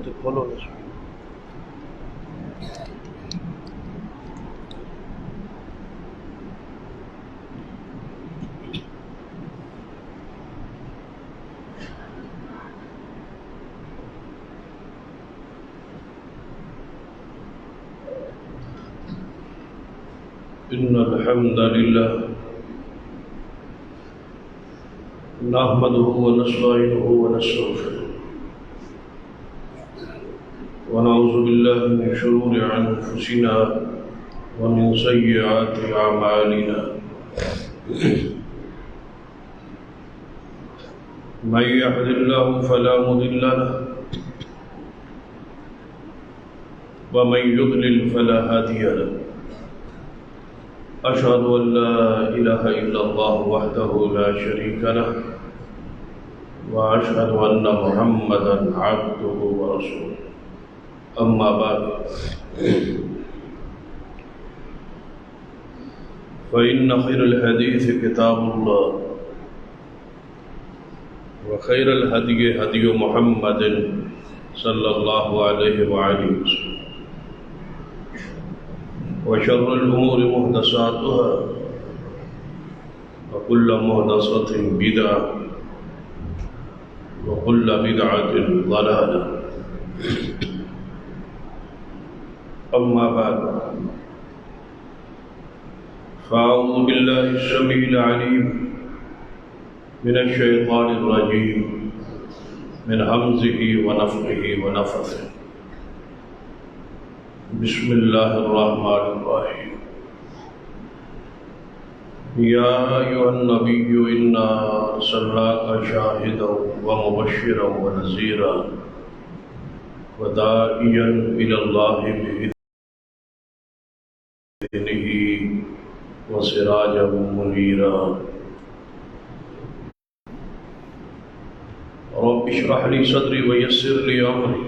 تو کھولو نا. إن الحمد لله نحمده ونستعينه ونستغفره ونعوذ بالله من شرور أنفسنا ومن سيئات أعمالنا من يهد الله فلا مضل له ومن يضلل فلا هادي له أشهد أن لا إله إلا الله وحده لا شريك له وأشهد أن محمدا عبده ورسوله أما بعد فإن خير الحديث كتاب الله وخير الهدي هدي محمد صلى الله عليه وآله وسلم وشر الأمور محدثاتها وكل محدثة بدعة وكل بدعة ضلالة أما بعد فأعوذ بالله السميع العليم من الشيطان الرجيم من همزه ونفخه ونفثه بسم الله الرحمن الرحيم يا أيها النبي إنا أرسلناك شاهدا ومبشرا ونذيرا وداعيا إلى الله بإذنه وسراجا منيرا رب اشرح لي صدري ويسر لي أمري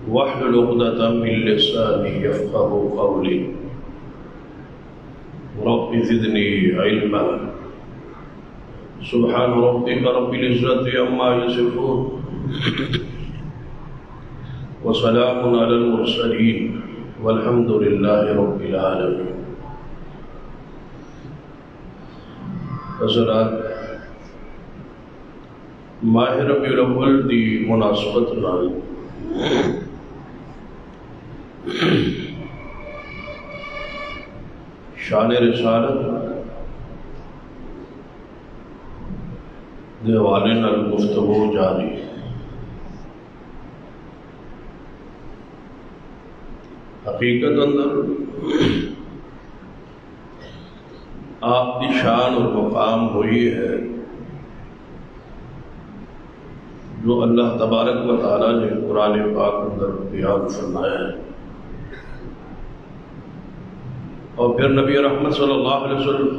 واحلل عقدة من لساني يفقهوا قولي رب زدني علما سبحان ربك رب العزة عما يصفون وسلام على المرسلين والحمد لله رب العالمين. حضرات، ماہ ربیع الاول دی مناسبت نال شان رسالت دے حوالے نال گفتگو جاری ہے. حقیقت اندر آپ کی شان اور مقام ہوئی ہے جو اللہ تبارک و تعالیٰ نے قرآن پاک اندر بیان فرمایا ہے، اور پھر نبی رحمت صلی اللہ علیہ وسلم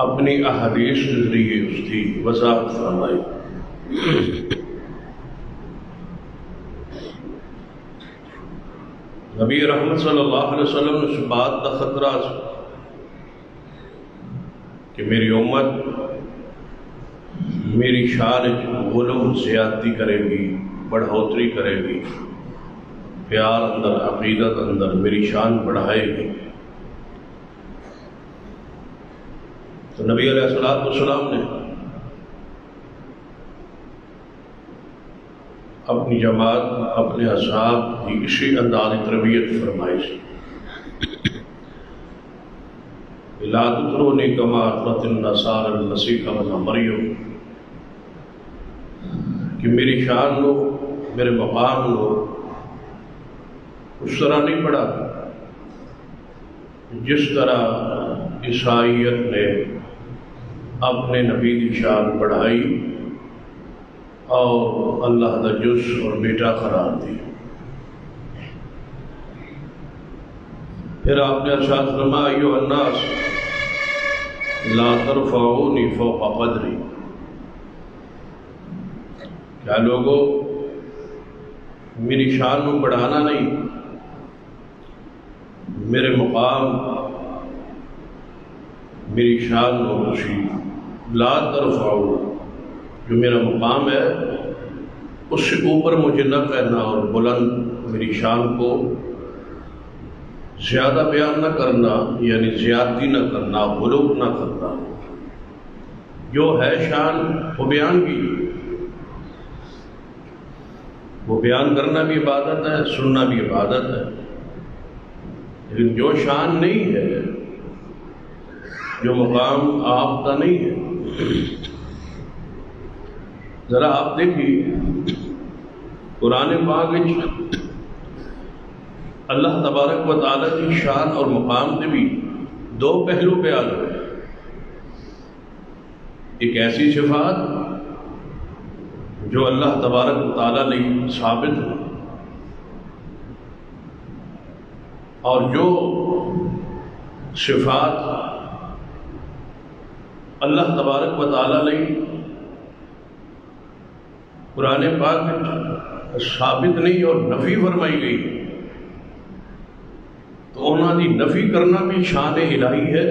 اپنی احادیث کے ذریعے اس کی وضاحت فرمائی. نبی رحمت صلی اللہ علیہ وسلم نے اس بات کا خطرہ کہ میری امت میری شان غلو زیادتی کرے گی، بڑھوتری کرے گی، پیار اندر، عقیدت اندر میری شان بڑھائے گی. تو نبی علیہ السلام نے اپنی جماعت، اپنے اصحاب کی اسی انداز تربیت فرمائی سی. لا تطرونی کما اطرت النصارى المسیح ابن مریم، کہ میری شان لو، میرے مقام لو، اس طرح نہیں پڑھا جس طرح عیسائیت نے اپنے نبی کی شان بڑھائی اور اللہ کا جز اور بیٹا قرار دی. پھر آپ نے ارشاد فرمایا ایھا الناس لا ترفعونی فوق قدری، کیا لوگوں میری شان کو بڑھانا نہیں، میرے مقام میری شان کو خوشی. لا ترفعوا جو میرا مقام ہے اس سے اوپر مجھے نہ کہنا، اور بلند میری شان کو زیادہ بیان نہ کرنا، یعنی زیادتی نہ کرنا، غلو نہ کرنا۔ جو ہے شان وہ بیان کی، وہ بیان کرنا بھی عبادت ہے، سننا بھی عبادت ہے۔ لیکن جو شان نہیں ہے، جو مقام آپ کا نہیں ہے، ذرا آپ دیکھیے قرآن پاک اللہ تبارک و تعالیٰ کی شان اور مقام کے بھی دو پہلو بیان ہوئے۔ ایک ایسی صفات جو اللہ تبارک و تعالیٰ نے ثابت ہے، اور جو صفات اللہ تبارک و تعالیٰ نے قرآن پاک میں ثابت نہیں اور نفی فرمائی گئی، تو انہوں نے نفی کرنا بھی شان الہی ہے،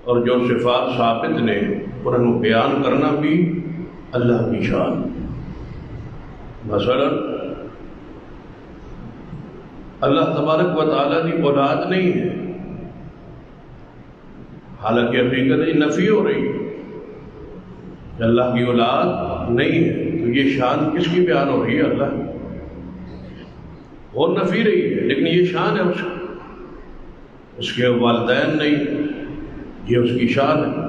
اور جو صفات ثابت نے انہوں نے بیان کرنا بھی اللہ کی شان۔ مثلا اللہ تبارک و تعالیٰ کی اولاد نہیں ہے، حالانکہ حقیقت نفی ہو رہی ہے کہ اللہ کی اولاد نہیں ہے، تو یہ شان کس کی بیان ہو رہی ہے؟ اللہ کی۔ وہ نفی رہی ہے لیکن یہ شان ہے اس کے والدین نہیں، یہ اس کی شان ہے۔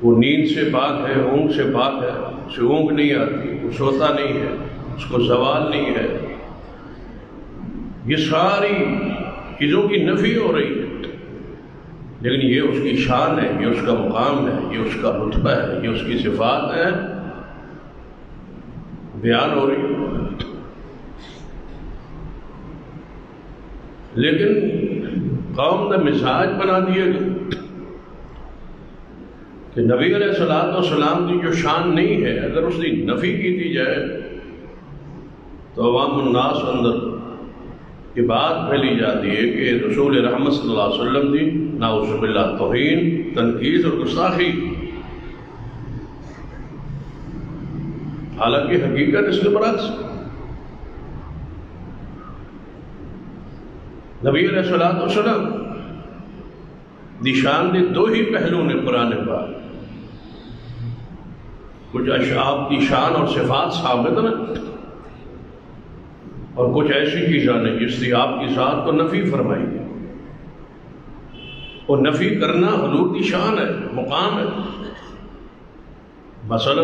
وہ نیند سے پاک ہے، اونگ سے پاک ہے، اسے اونگ نہیں آتی، وہ سوتا نہیں ہے، اس کو زوال نہیں ہے۔ یہ ساری چیزوں کی نفی ہو رہی ہے، لیکن یہ اس کی شان ہے، یہ اس کا مقام ہے، یہ اس کا رتبہ ہے، یہ اس کی صفات ہے، بیان ہو رہی ہے۔ لیکن قوم نے مزاج بنا دیا کہ نبی علیہ الصلوۃ والسلام کی جو شان نہیں ہے، اگر اس کی نفی کی دی جائے تو عوام الناس اندر یہ بات پھیلی جاتی ہے کہ رسول رحمت صلی اللہ علیہ وسلم کی نعوذ باللہ توہین، تنقید اور گستاخی، حالانکہ حقیقت اس کے برعکس۔ نبی علیہ الصلوۃ والسلام دی شان کے دو ہی پہلو نے قرآن پاک، کچھ اشعاب کی شان اور صفات ثابت ہیں اور کچھ ایسی چیزیں ہیں جس کی آپ کی ذات کو نفی فرمائی ہے، اور نفی کرنا حضور کی شان ہے، مقام ہے۔ مثلا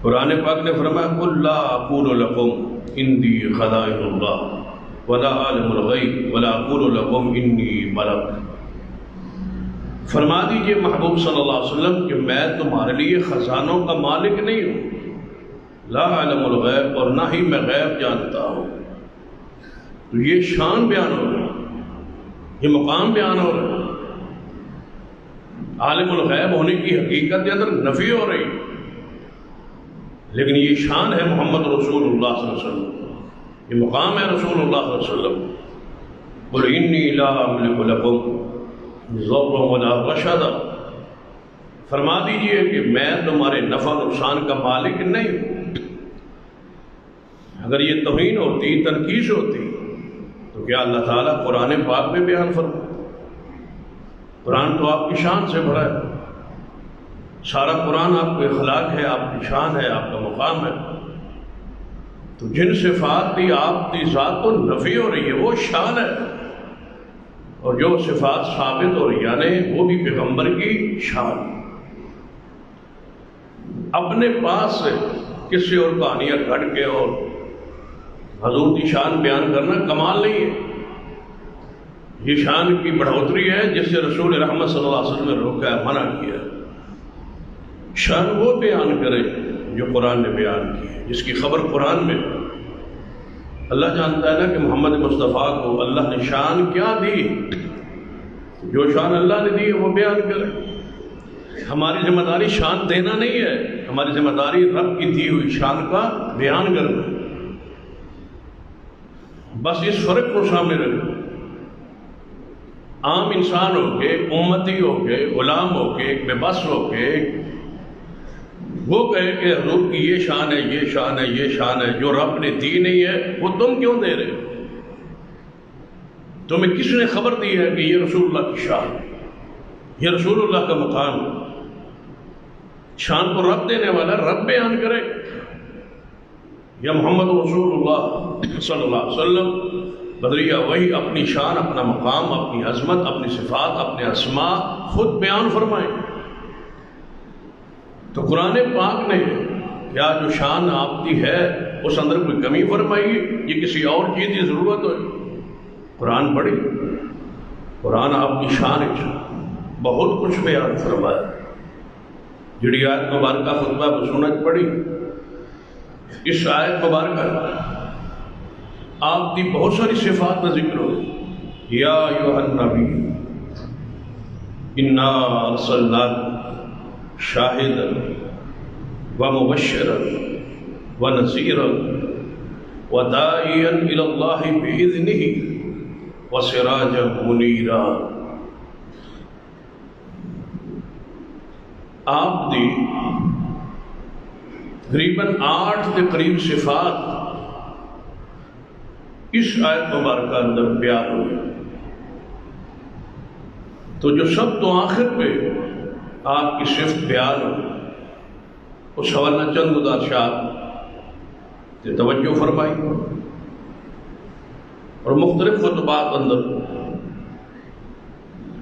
قرآن پاک نے فرمایا قل لا اقول لكم عندي خزائن اللہ ولا عالم الغیب ولا اقول لكم انی ملک۔ فرما دیجئے محبوب صلی اللہ علیہ وسلم کہ میں تمہارے لیے خزانوں کا مالک نہیں ہوں، لا عالم الغیب، اور نہ ہی میں غیب جانتا ہوں۔ تو یہ شان بیان ہو رہا ہے، یہ مقام بیان ہو رہا ہے۔ عالم الغیب ہونے کی حقیقت کے اندر نفی ہو رہی، لیکن یہ شان ہے محمد رسول اللہ صلی اللہ علیہ وسلم، یہ مقام ہے رسول اللہ صلی اللہ علیہ وسلم۔ قل انی لا املک لکم ضرا ولا رشدا، فرما دیجئے کہ میں تمہارے نفع نقصان کا مالک نہیں ہوں۔ اگر یہ توہین ہوتی، تنقید ہوتی، تو کیا اللہ تعالیٰ قرآن پاک میں بیان فرمائے؟ قرآن تو آپ کی شان سے بھرا ہے، سارا قرآن آپ کے اخلاق ہے، آپ کی شان ہے، آپ کا مقام ہے۔ تو جن صفات کی آپ کی ذات کو نفی ہو رہی ہے وہ شان ہے، اور جو صفات ثابت ہو رہی یعنی وہ بھی پیغمبر کی شان۔ اپنے پاس سے کسی اور کہانیاں گھڑ کے اور حضور کی شان بیان کرنا کمال نہیں ہے، یہ شان کی بڑھوتری ہے جس سے رسول رحمت صلی اللہ علیہ وسلم نے روکا ہے، منع کیا ہے۔ شان وہ بیان کرے جو قرآن نے بیان کی ہے، جس کی خبر قرآن میں ہے۔ اللہ جانتا ہے نا کہ محمد مصطفیٰ کو اللہ نے شان کیا دی، جو شان اللہ نے دی ہے وہ بیان کرے۔ ہماری ذمہ داری شان دینا نہیں ہے، ہماری ذمہ داری رب کی دی ہوئی شان کا بیان کرنا ہے۔ بس اس فرق کو سامنے رکھیں، عام انسان ہو کے، امتی ہو کے، غلام ہو کے، بے بس ہو کے، وہ کہے کہ حضور کی یہ شان ہے، یہ شان ہے، یہ شان ہے، جو رب نے دی نہیں ہے وہ تم کیوں دے رہے ہو؟ تمہیں کس نے خبر دی ہے کہ یہ رسول اللہ کی شان، یہ رسول اللہ کا مقام؟ شان کو رب دینے والا، رب بیان کرے، یا محمد رسول اللہ صلی اللہ علیہ وسلم بدریہ وہی اپنی شان، اپنا مقام، اپنی عظمت، اپنی صفات، اپنے اسماء خود بیان فرمائیں؟ تو قرآن پاک نے کیا جو شان آپ کی ہے اس اندر کوئی کمی فرمائی، یہ کسی اور چیز کی ضرورت ہے؟ قرآن پڑھی، قرآن آپ کی شان بہت کچھ بیان فرمایا۔ جڑی آیت مبارکہ خطبہ بسنت پڑھی، اس آیت مبارکہ آپ کی بہت ساری صفات کا ذکر ہو۔ یا ایھا النبی انا ارسلناک شاہدا ومبشرا ونذیرا وداعیا الی اللہ باذنہ وسراجا منیرا۔ آپ دی تقریباً 8 کے قریب صفات اس آیت مبارکہ اندر بیان ہوئی۔ تو جو سب تو آخر پہ آپ کی صفت بیان ہوئی، اس حوالہ چند گزارشات سے توجہ فرمائی، اور مختلف خطبات اندر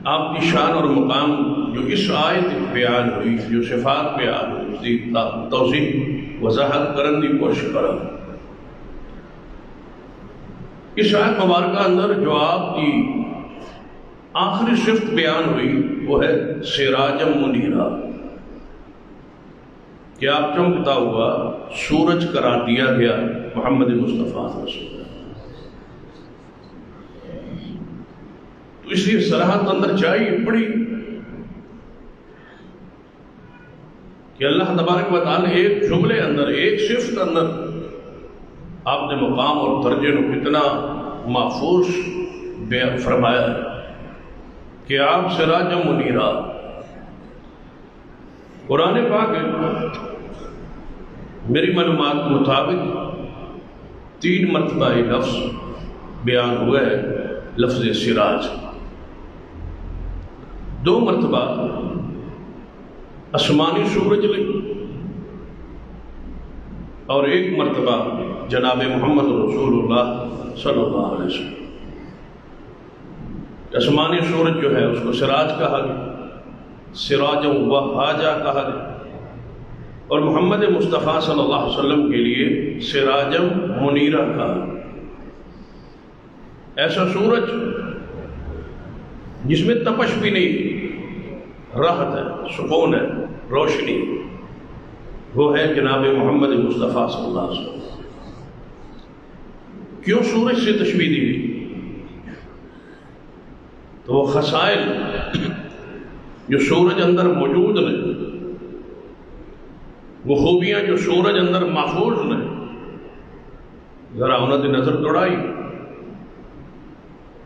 آپ کی شان اور مقام جو اس آیت بیان ہوئی، جو صفات بیان ہوئی، اس کی توضیح وضاحت کرنے کی کوشش کرا۔ اس آیت مبارکہ اندر جو آپ کی آخری صفت بیان ہوئی وہ ہے سراجم منیرا، کہ آپ چمکتا ہوا سورج قرار دیا گیا محمد مصطفیٰ صلی اللہ علیہ وسلم۔ تو اس لیے صراحت اندر چاہیے پڑی کہ اللہ تبارک و تعالیٰ نے ایک جملے اندر، ایک صفت اندر آپ نے مقام اور درجے کو کتنا محفوظ بیان فرمایا ہے کہ آپ سراج منیرا۔ قرآن پاک میری معلومات کے مطابق 3 مرتبہ یہ لفظ بیان ہوا ہے، لفظ سراج۔ 2 مرتبہ آسمانی سورج لے، اور 1 مرتبہ جناب محمد رسول اللہ صلی اللہ علیہ وسلم۔ آسمانی سورج جو ہے اس کو سراج کہا گیا، سراج وہاجا کہا گیا، اور محمد مصطفیٰ صلی اللہ علیہ وسلم کے لیے سراجم منیرہ کہا۔ ایسا سورج جس میں تپش بھی نہیں، راحت ہے، سکون ہے، روشنی، وہ ہے جناب محمد مصطفیٰ صلی اللہ علیہ وسلم۔ کیوں سورج سے تشبیہ دی گئی؟ تو وہ خصائل جو سورج اندر موجود ہیں، وہ خوبیاں جو سورج اندر محفوظ ہیں، ذرا انہوں نے نظر دوڑائی۔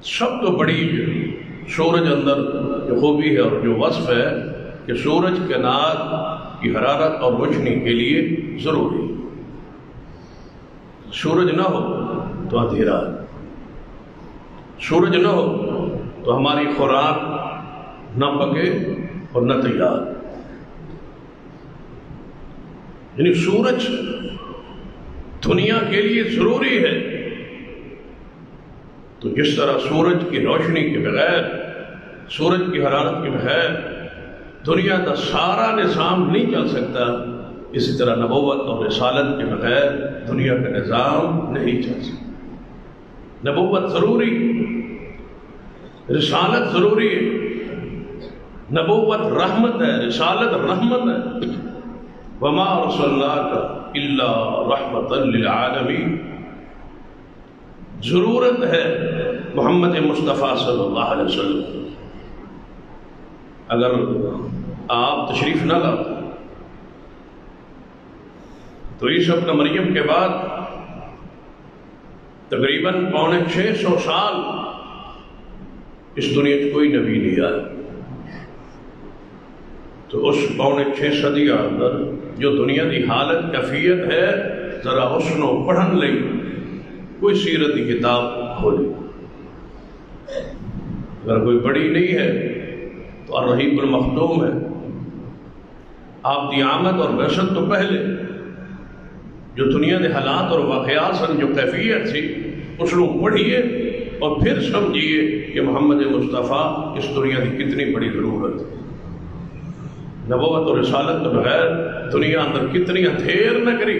سب تو بڑی سورج اندر جو خوبی ہے اور جو وصف ہے کہ سورج کائنات کی حرارت اور روشنی کے لیے ضروری۔ سورج نہ ہو تو اندھیرا، سورج نہ ہو تو ہماری خوراک نہ پکے اور نہ تیار۔ یعنی سورج دنیا کے لیے ضروری ہے۔ تو جس طرح سورج کی روشنی کے بغیر، سورج کی حرارت کے بغیر دنیا کا سارا نظام نہیں چل سکتا، اسی طرح نبوت اور رسالت کے بغیر دنیا کا نظام نہیں چل سکتا۔ نبوت ضروری، رسالت ضروری ہے۔ نبوت رحمت ہے، رسالت رحمت ہے۔ وما ارسلناک الا رحمۃ للعالمین۔ ضرورت ہے محمد مصطفیٰ صلی اللہ علیہ وسلم۔ اگر آپ تشریف نہ لاتے تو عیسی ابن مریم کے بعد تقریباً 650 سال اس دنیا میں کوئی نبی نہیں آیا۔ تو اس پونے 6 صدیاں اندر جو دنیا کی حالت کیفیت ہے ذرا اس نو پڑھن لئی کوئی سیرت کی کتاب کھولی، اگر کوئی بڑی نہیں ہے تو الرحیق المختوم ہے، آپ کی آمد اور بعثت تو پہلے جو دنیا کے حالات اور واقعات سن، جو کیفیت تھی، اس کو پڑھیے اور پھر سمجھیے کہ محمد مصطفیٰ اس دنیا کی کتنی بڑی ضرورت ہے۔ نبوت اور رسالت کے بغیر دنیا اندر کتنی اندھیر نگری،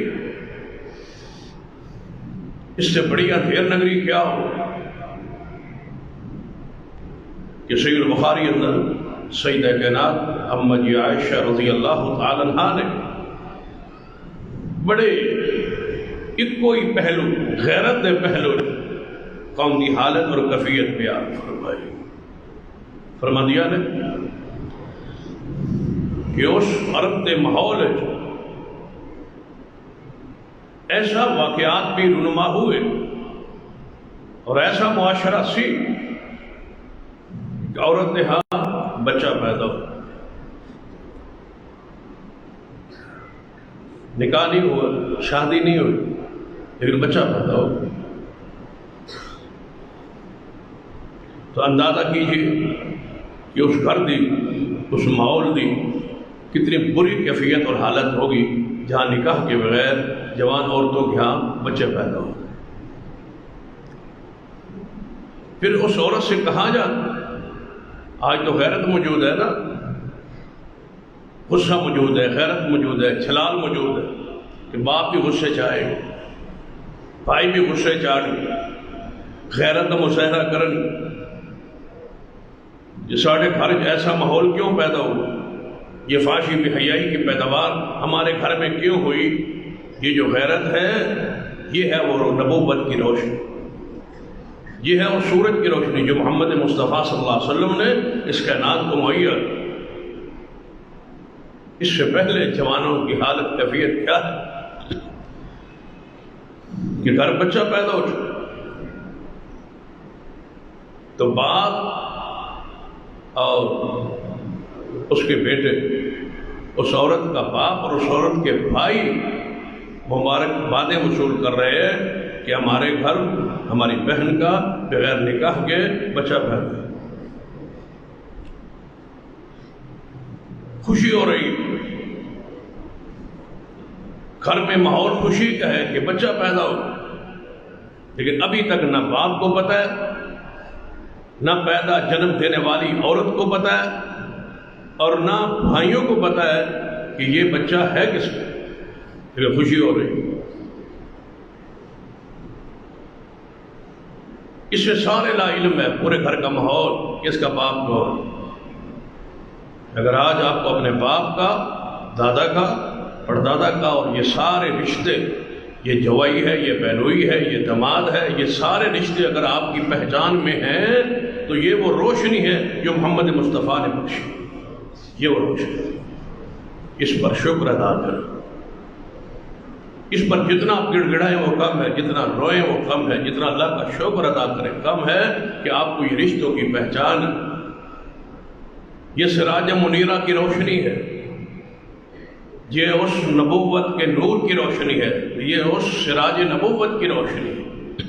اس سے بڑی اندھیر نگری کیا ہو کہ صحیح البخاری اندر سیدہ کائنات اما جی عائشہ رضی اللہ تعالی عنہا نے بڑے ایک کوئی پہلو، غیرت دے پہلو قوم کی حالت اور کیفیت بیان فرمائی۔ فرما دیا نے کہ اس عرب کے ماحول ایسا واقعات بھی رونما ہوئے اور ایسا معاشرہ سی کہ عورت نے ہاں بچہ پیدا ہو، نکاح نہیں ہوا، شادی نہیں ہوئی، لیکن بچہ پیدا ہو، تو اندازہ کیجیے کہ اس گھر دی، اس ماحول دی کتنی بری کیفیت اور حالت ہوگی جہاں نکاح کے بغیر جوان عورتوں کے ہاں بچے پیدا ہو۔ پھر اس عورت سے کہا جاتا، آج تو غیرت موجود ہے نا، غصہ موجود ہے، غیرت موجود ہے، چھلال موجود ہے کہ باپ بھی غصے چاہے، بھائی بھی غصے چاہے، غیرت کا مظاہرہ کرن، یہ ساڑھے گھر ایسا ماحول کیوں پیدا ہوا، یہ فحاشی بے حیائی کی پیداوار ہمارے گھر میں کیوں ہوئی؟ یہ جو غیرت ہے یہ ہے وہ نبوت کی روشنی، یہ ہے وہ سورج کی روشنی جو محمد مصطفیٰ صلی اللہ علیہ وسلم نے اس کائنات کو مہیا۔ اس سے پہلے جوانوں کی حالت کیفیت کیا ہے کہ گھر بچہ پیدا ہو چکا تو باپ اور اس کے بیٹے، اس عورت کا باپ اور اس عورت کے بھائی مبارکبادیں وصول کر رہے ہیں کہ ہمارے گھر ہماری بہن کا بغیر نکاح کے بچہ پیدا، خوشی ہو رہی، گھر میں ماحول خوشی کا ہے کہ بچہ پیدا ہو، لیکن ابھی تک نہ باپ کو پتہ ہے، نہ پیدا جنم دینے والی عورت کو پتہ ہے، اور نہ بھائیوں کو پتہ ہے کہ یہ بچہ ہے کس کا، لیکن خوشی ہو رہی۔ اس سے سارے لا علم ہے پورے گھر کا ماحول کہ اس کا باپ کون۔ اگر آج آپ کو اپنے باپ کا، دادا کا، پردادا کا اور یہ سارے رشتے، یہ جوائی ہے، یہ بہنوئی ہے، یہ داماد ہے، یہ سارے رشتے اگر آپ کی پہچان میں ہیں تو یہ وہ روشنی ہے جو محمد مصطفیٰ نے بخشی، یہ وہ روشنی، اس پر شکر ادا کریں، اس پر جتنا آپ گڑ گڑائیں وہ کم ہے، جتنا روئیں وہ کم ہے، جتنا اللہ کا شکر ادا کریں کم ہے کہ آپ کو یہ رشتوں کی پہچان ہے۔ یہ سراج منیرہ کی روشنی ہے، یہ اس نبوت کے نور کی روشنی ہے، یہ اس سراج نبوت کی روشنی ہے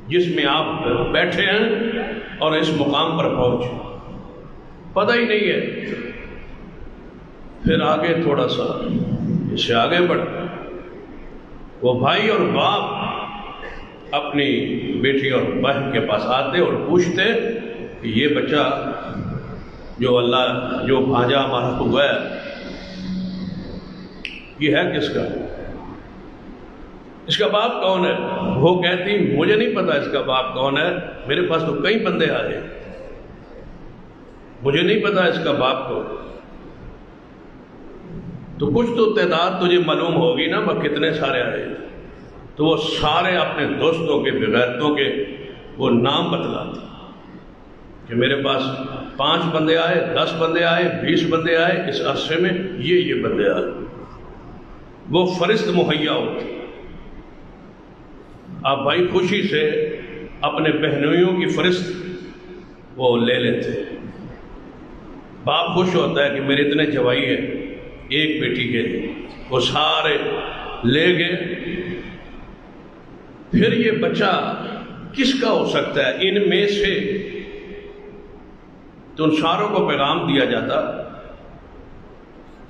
جس میں آپ بیٹھے ہیں اور اس مقام پر پہنچے، پتہ ہی نہیں ہے۔ پھر آگے تھوڑا سا اس سے آگے بڑھ، وہ بھائی اور باپ اپنی بیٹی اور بہن کے پاس آتے اور پوچھتے کہ یہ بچہ جو اللہ، جو بھانجا ہمارا ہوا ہے، یہ ہے کس کا، اس کا باپ کون ہے؟ وہ کہتی مجھے نہیں پتا اس کا باپ کون ہے، میرے پاس تو کئی بندے آئے، مجھے نہیں پتا اس کا باپ کون۔ تو کچھ تو تعداد تجھے معلوم ہوگی نا، وہ کتنے سارے آئے، تو وہ سارے اپنے دوستوں کے، بغیرتوں کے وہ نام بتلاتے کہ میرے پاس 5 بندے آئے، 10 بندے آئے، 20 بندے آئے، اس عرصے میں یہ بندے آئے، وہ فرست مہیا ہوتی۔ آپ بھائی خوشی سے اپنے بہنوئیوں کی فرست وہ لے لیتے، باپ خوش ہوتا ہے کہ میرے اتنے جوائی ہیں، ایک بیٹی کے لیے، وہ سارے لے گئے۔ پھر یہ بچہ کس کا ہو سکتا ہے ان میں سے؟ تو ان ساروں کو پیغام دیا جاتا،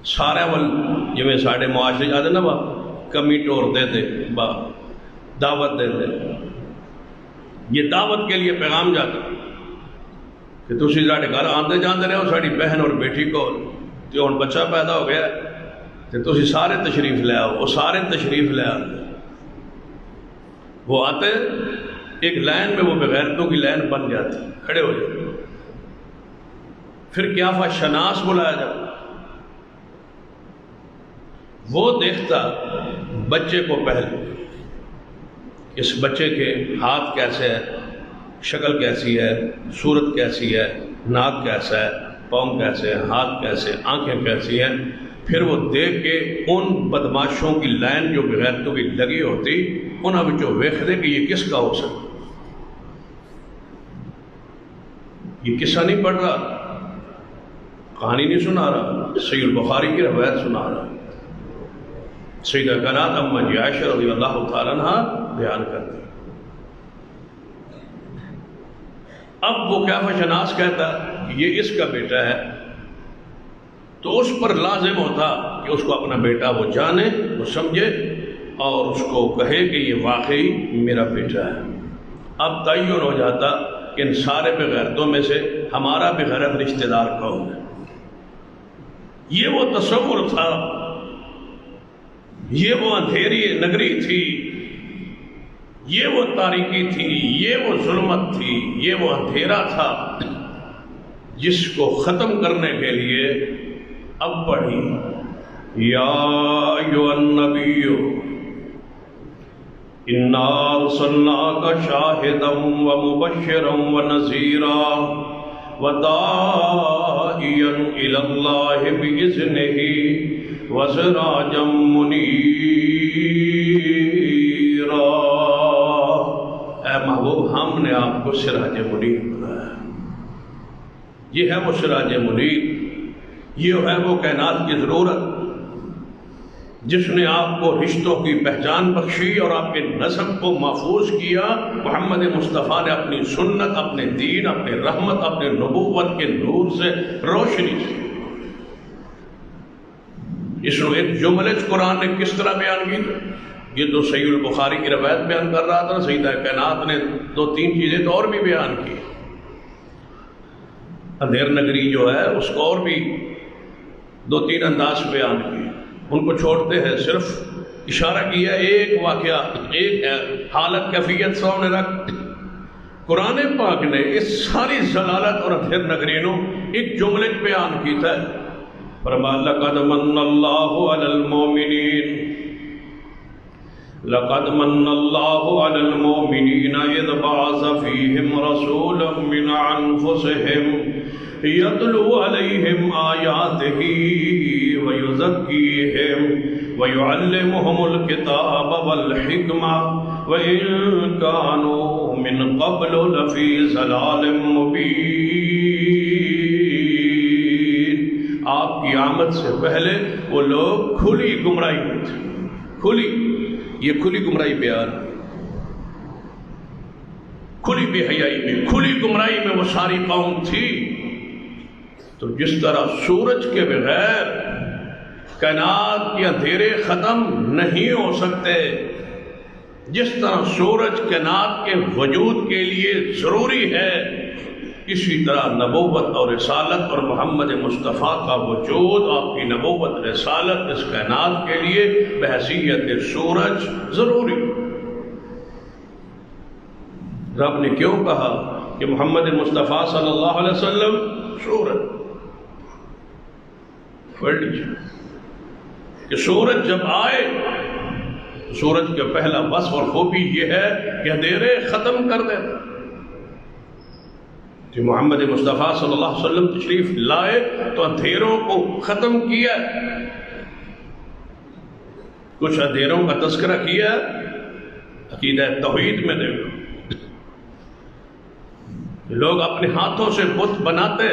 سارے جی ساڑھے معاشرے جاتے نا با کمی ٹور دیتے، با دعوت دیتے، یہ دعوت کے لیے پیغام جاتا کہ تسی ساڑھے گھر آندے جاندے رہے ہو، ساڑھی بہن اور بیٹی کو جو ہن بچہ پیدا ہو گیا تو تسی سارے تشریف لے آؤ۔ وہ سارے تشریف لے آتے، وہ آتے ایک لائن میں، وہ بغیرتوں کی لائن بن جاتی، کھڑے ہو جاتے۔ پھر قیافہ شناس بلایا جاتا، وہ دیکھتا بچے کو پہلے، اس بچے کے ہاتھ کیسے ہے، شکل کیسی ہے، صورت کیسی ہے، ناک کیسا ہے، پاؤں کیسے ہیں، ہاتھ کیسے، آنکھیں کیسی ہیں۔ پھر وہ دیکھ کے ان بدماشوں کی لائن جو بغیرتوں کی لگی ہوتی، انہاں وچوں ویکھ دے کہ یہ کس کا ہو سکتا۔ یہ قصہ نہیں پڑھ رہا، کہانی نہیں سنا رہا، صحیح البخاری کی روایت سنا رہا۔ سیدہ کائنات اماں جی عائشہ رضی اللہ تعالیٰ عنہ بیان کرتے ہیں۔ اب وہ قیافہ شناس کہتا یہ اس کا بیٹا ہے، تو اس پر لازم ہوتا کہ اس کو اپنا بیٹا وہ جانے، وہ سمجھے اور اس کو کہے کہ یہ واقعی میرا بیٹا ہے۔ اب تعین ہو جاتا کہ ان سارے بغیرتوں میں سے ہمارا بغیرت رشتہ دار کون ہے۔ یہ وہ تصور تھا، یہ وہ اندھیری نگری تھی، یہ وہ تاریکی تھی، یہ وہ ظلمت تھی، یہ وہ اندھیرا تھا جس کو ختم کرنے کے لیے اب پڑھی یا ایھا النبی انا ارسلناک شاہدا ومبشرا ونذیرا وداعیا الی اللہ باذنہ وسراجا منیرا۔ اے محبوب، ہم نے آپ کو سراج منیر بنایا، یہ ہے وہ سراج منیر، یہ ہے وہ کائنات کی ضرورت جس نے آپ کو رشتوں کی پہچان بخشی اور آپ کے نسب کو محفوظ کیا۔ محمد مصطفیٰ نے اپنی سنت، اپنے دین، اپنے رحمت، اپنے نبوت کے نور سے روشنی سے اس کو ایک جملے قرآن نے کس طرح بیان کی؟ یہ تو صحیح البخاری کی روایت بیان کر رہا تھا، سیدہ کائنات نے دو تین چیزیں تو اور بھی بیان کی۔ اندھیر نگری جو ہے اس کو اور بھی دو تین انداز بیان کیے، ان کو چھوڑتے ہیں، صرف اشارہ کیا ایک واقعہ، ایک حالت کیفیت سامنے رکھ۔ قرآن پاک نے اس ساری ضلالت اور اندھیر نگری نو ایک جملے بیان کیتا ہے۔ فرمایا لقد من اللہ علی المؤمنین، لقد من اللہ علی المؤمنین اذ بعث فیہم رسولا من انفسہم یتلو علیہم آیاتہ ویزکیہم ویعلمہم الکتاب والحکمہ وإن كانوا من قبل لفی ضلال مبین۔ آپ کی آمد سے پہلے وہ لوگ کھلی گمراہی میں تھے، کھلی، یہ کھلی گمراہی بیان، کھلی بے حیائی میں، کھلی گمراہی میں وہ ساری قوم تھی۔ تو جس طرح سورج کے بغیر کائنات کے اندھیرے ختم نہیں ہو سکتے، جس طرح سورج کائنات کے وجود کے لیے ضروری ہے، اسی طرح نبوت اور رسالت اور محمد مصطفیٰ کا وجود، آپ کی نبوت رسالت اس کائنات کے لیے بحیثیت سورج ضروری۔ رب نے کیوں کہا کہ محمد مصطفیٰ صلی اللہ علیہ وسلم سورج؟ پڑھ لیجیے کہ سورج جب آئے، سورج کا پہلا وصف اور خوبی یہ ہے کہ اندھیرے ختم کر دے۔ کہ محمد مصطفیٰ صلی اللہ علیہ وسلم تشریف لائے تو اندھیروں کو ختم کیا، کچھ اندھیروں کا تذکرہ کیا عقیدہ توحید میں دیکھو، لوگ اپنے ہاتھوں سے بت بناتے،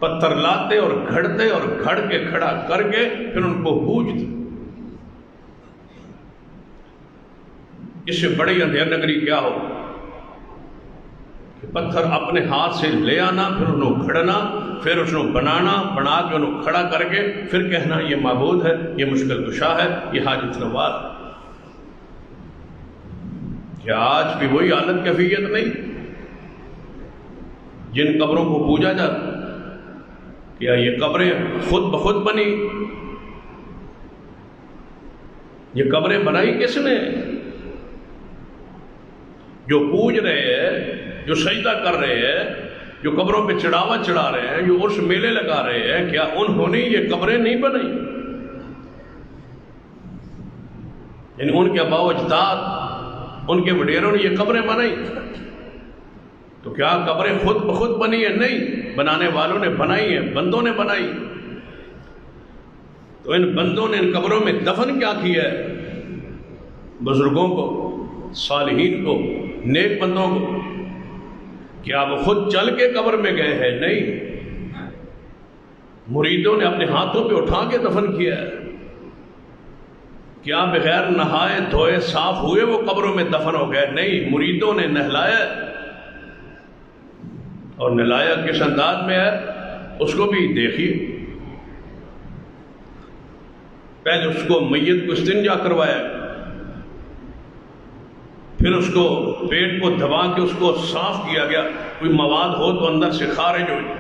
پتھر لاتے اور گھڑتے اور گھڑ کے کھڑا کر کے پھر ان کو پوجتے۔ اس سے بڑی اندھیر نگری کیا ہو کہ پتھر اپنے ہاتھ سے لے آنا، پھر انہوں گھڑنا، پھر اس کو بنانا، بنا کے انہوں کھڑا کر کے پھر کہنا یہ معبود ہے، یہ مشکل کشا ہے، یہ حاجت روا ہے۔ کیا آج بھی وہی حالت کیفیت نہیں؟ جن قبروں کو پوجا جاتا، کیا یہ قبریں خود بخود بنی؟ یہ قبریں بنائی کس نے؟ جو پوج رہے ہیں، جو سجدہ کر رہے ہیں، جو قبروں پہ چڑھاوا چڑھا رہے ہیں، جو عرس میلے لگا رہے ہیں، کیا انہوں نے یہ قبریں نہیں بنائی؟ یعنی ان کے آباء و اجداد، ان کے وڈیروں نے یہ قبریں بنائی؟ تو کیا قبریں خود بخود بنی ہیں؟ نہیں، بنانے والوں نے بنائی ہیں، بندوں نے بنائی۔ تو ان بندوں نے ان قبروں میں دفن کیا کیا ہے؟ بزرگوں کو، صالحین کو، نیک بندوں کو۔ کیا وہ خود چل کے قبر میں گئے ہیں؟ نہیں، مریدوں نے اپنے ہاتھوں پہ اٹھا کے دفن کیا ہے۔ کیا بغیر نہائے دھوئے صاف ہوئے وہ قبروں میں دفن ہو گئے؟ نہیں، مریدوں نے نہلایا، اور نہلایا کس انداز میں ہے اس کو بھی دیکھیے۔ پہلے اس کو میت کو استنجا کروایا، پھر اس کو پیٹ کو دبا کے اس کو صاف کیا گیا، کوئی مواد ہو تو اندر سے خارج ہو جائے،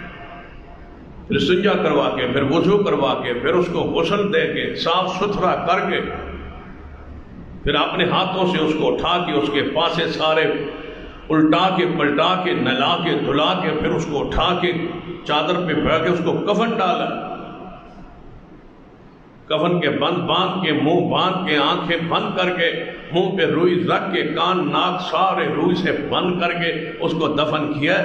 پھر استنجا کروا کے، پھر وضو کروا کے، پھر اس کو غسل دے کے صاف ستھرا کر کے، پھر اپنے ہاتھوں سے اس کو اٹھا کے اس کے پاسے سارے الٹا کے پلٹا کے نلا کے دھلا کے، پھر اس کو اٹھا کے چادر پہ بھر کے اس کو کفن ڈالا، کفن کے بند باندھ کے، منہ باندھ کے، آنکھیں بند کر کے، منہ پہ روئی رکھ کے، کان ناک سارے روئی سے بند کر کے اس کو دفن کیا۔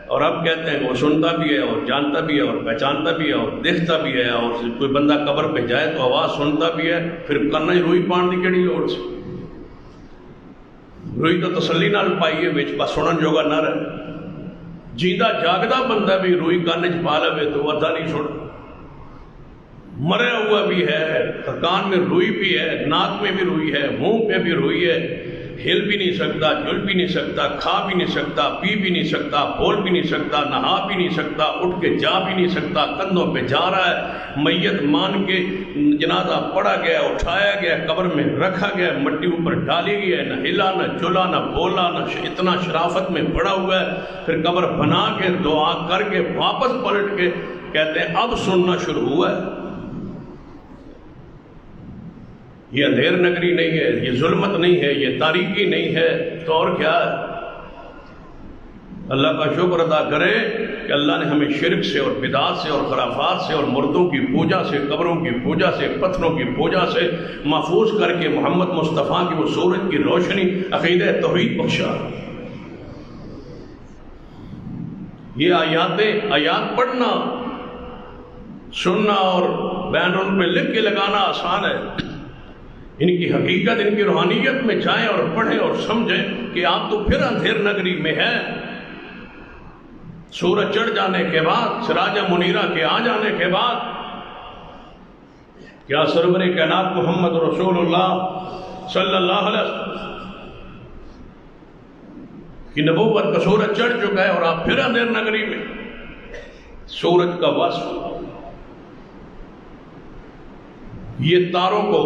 اور اب کہتے ہیں وہ سنتا بھی ہے اور جانتا بھی ہے اور پہچانتا بھی ہے اور دیکھتا بھی ہے، اور کوئی بندہ قبر پہ جائے تو آواز سنتا بھی ہے، پھر کرنا ہی روئی پان دی کہڑی لوڑ سے؟ روئی تو تسلی نال پائیے وچ بس سنن جوگا نہ رہے۔ جیندہ جاگدا بندہ بھی روئی کان وچ پا لے تو ادھا نہیں سن، مرا ہوا بھی ہے، کان میں روئی بھی ہے، ناک میں بھی روئی ہے، منہ پہ بھی روئی ہے، ہل بھی نہیں سکتا، جل بھی نہیں سکتا، کھا بھی نہیں سکتا، پی بھی نہیں سکتا، بول بھی نہیں سکتا، نہا بھی نہیں سکتا، اٹھ کے جا بھی نہیں سکتا، کندھوں پہ جا رہا ہے، میت مان کے جنازہ پڑا گیا، اٹھایا گیا، قبر میں رکھا گیا، مٹی اوپر ڈالی گئی ہے، نہ ہلا نہ جلا نہ بولا، نہ اتنا شرافت میں پڑا ہوا ہے، پھر قبر بنا کے دعا کر کے واپس پلٹ کے کہتے ہیں اب سننا شروع ہوا ہے۔ یہ اندھیر نگری نہیں ہے، یہ ظلمت نہیں ہے، یہ تاریکی نہیں ہے، تو اور کیا ہے؟ اللہ کا شکر ادا کرے کہ اللہ نے ہمیں شرک سے اور بدعات سے اور خرافات سے اور مردوں کی پوجا سے، قبروں کی پوجا سے، پتھروں کی پوجا سے محفوظ کر کے محمد مصطفیٰ کی وہ سورج کی روشنی عقیدہ توحید بخشا۔ یہ آیات پڑھنا، سننا اور بین رول پہ لکھ کے لگانا آسان ہے، ان کی حقیقت، ان کی روحانیت میں جائیں اور پڑھیں اور سمجھیں کہ آپ تو پھر اندھیر نگری میں ہیں۔ سورج چڑھ جانے کے بعد، سراج منیرہ کے آ جانے کے بعد، کیا سرور کائنات محمد رسول اللہ صلی اللہ علیہ وسلم کی نبوت کا سورج چڑھ چکا ہے اور آپ پھر اندھیر نگری میں؟ سورج کا وصف یہ تاروں کو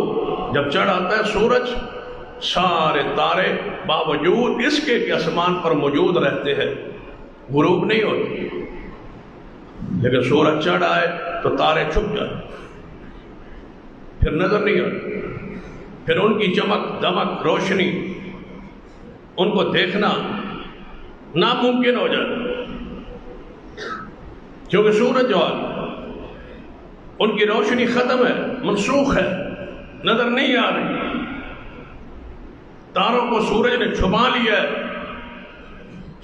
جب چڑھ آتا ہے سورج، سارے تارے باوجود اس کے کہ آسمان پر موجود رہتے ہیں، غروب نہیں ہوتی، لیکن سورج چڑھ آئے تو تارے چھپ جائیں، پھر نظر نہیں آتی، پھر ان کی چمک دمک روشنی ان کو دیکھنا ناممکن ہو جاتا، کیونکہ سورج جو آ ان کی روشنی ختم ہے، منسوخ ہے، نظر نہیں آ رہی، تاروں کو سورج نے چھپا لیا ہے۔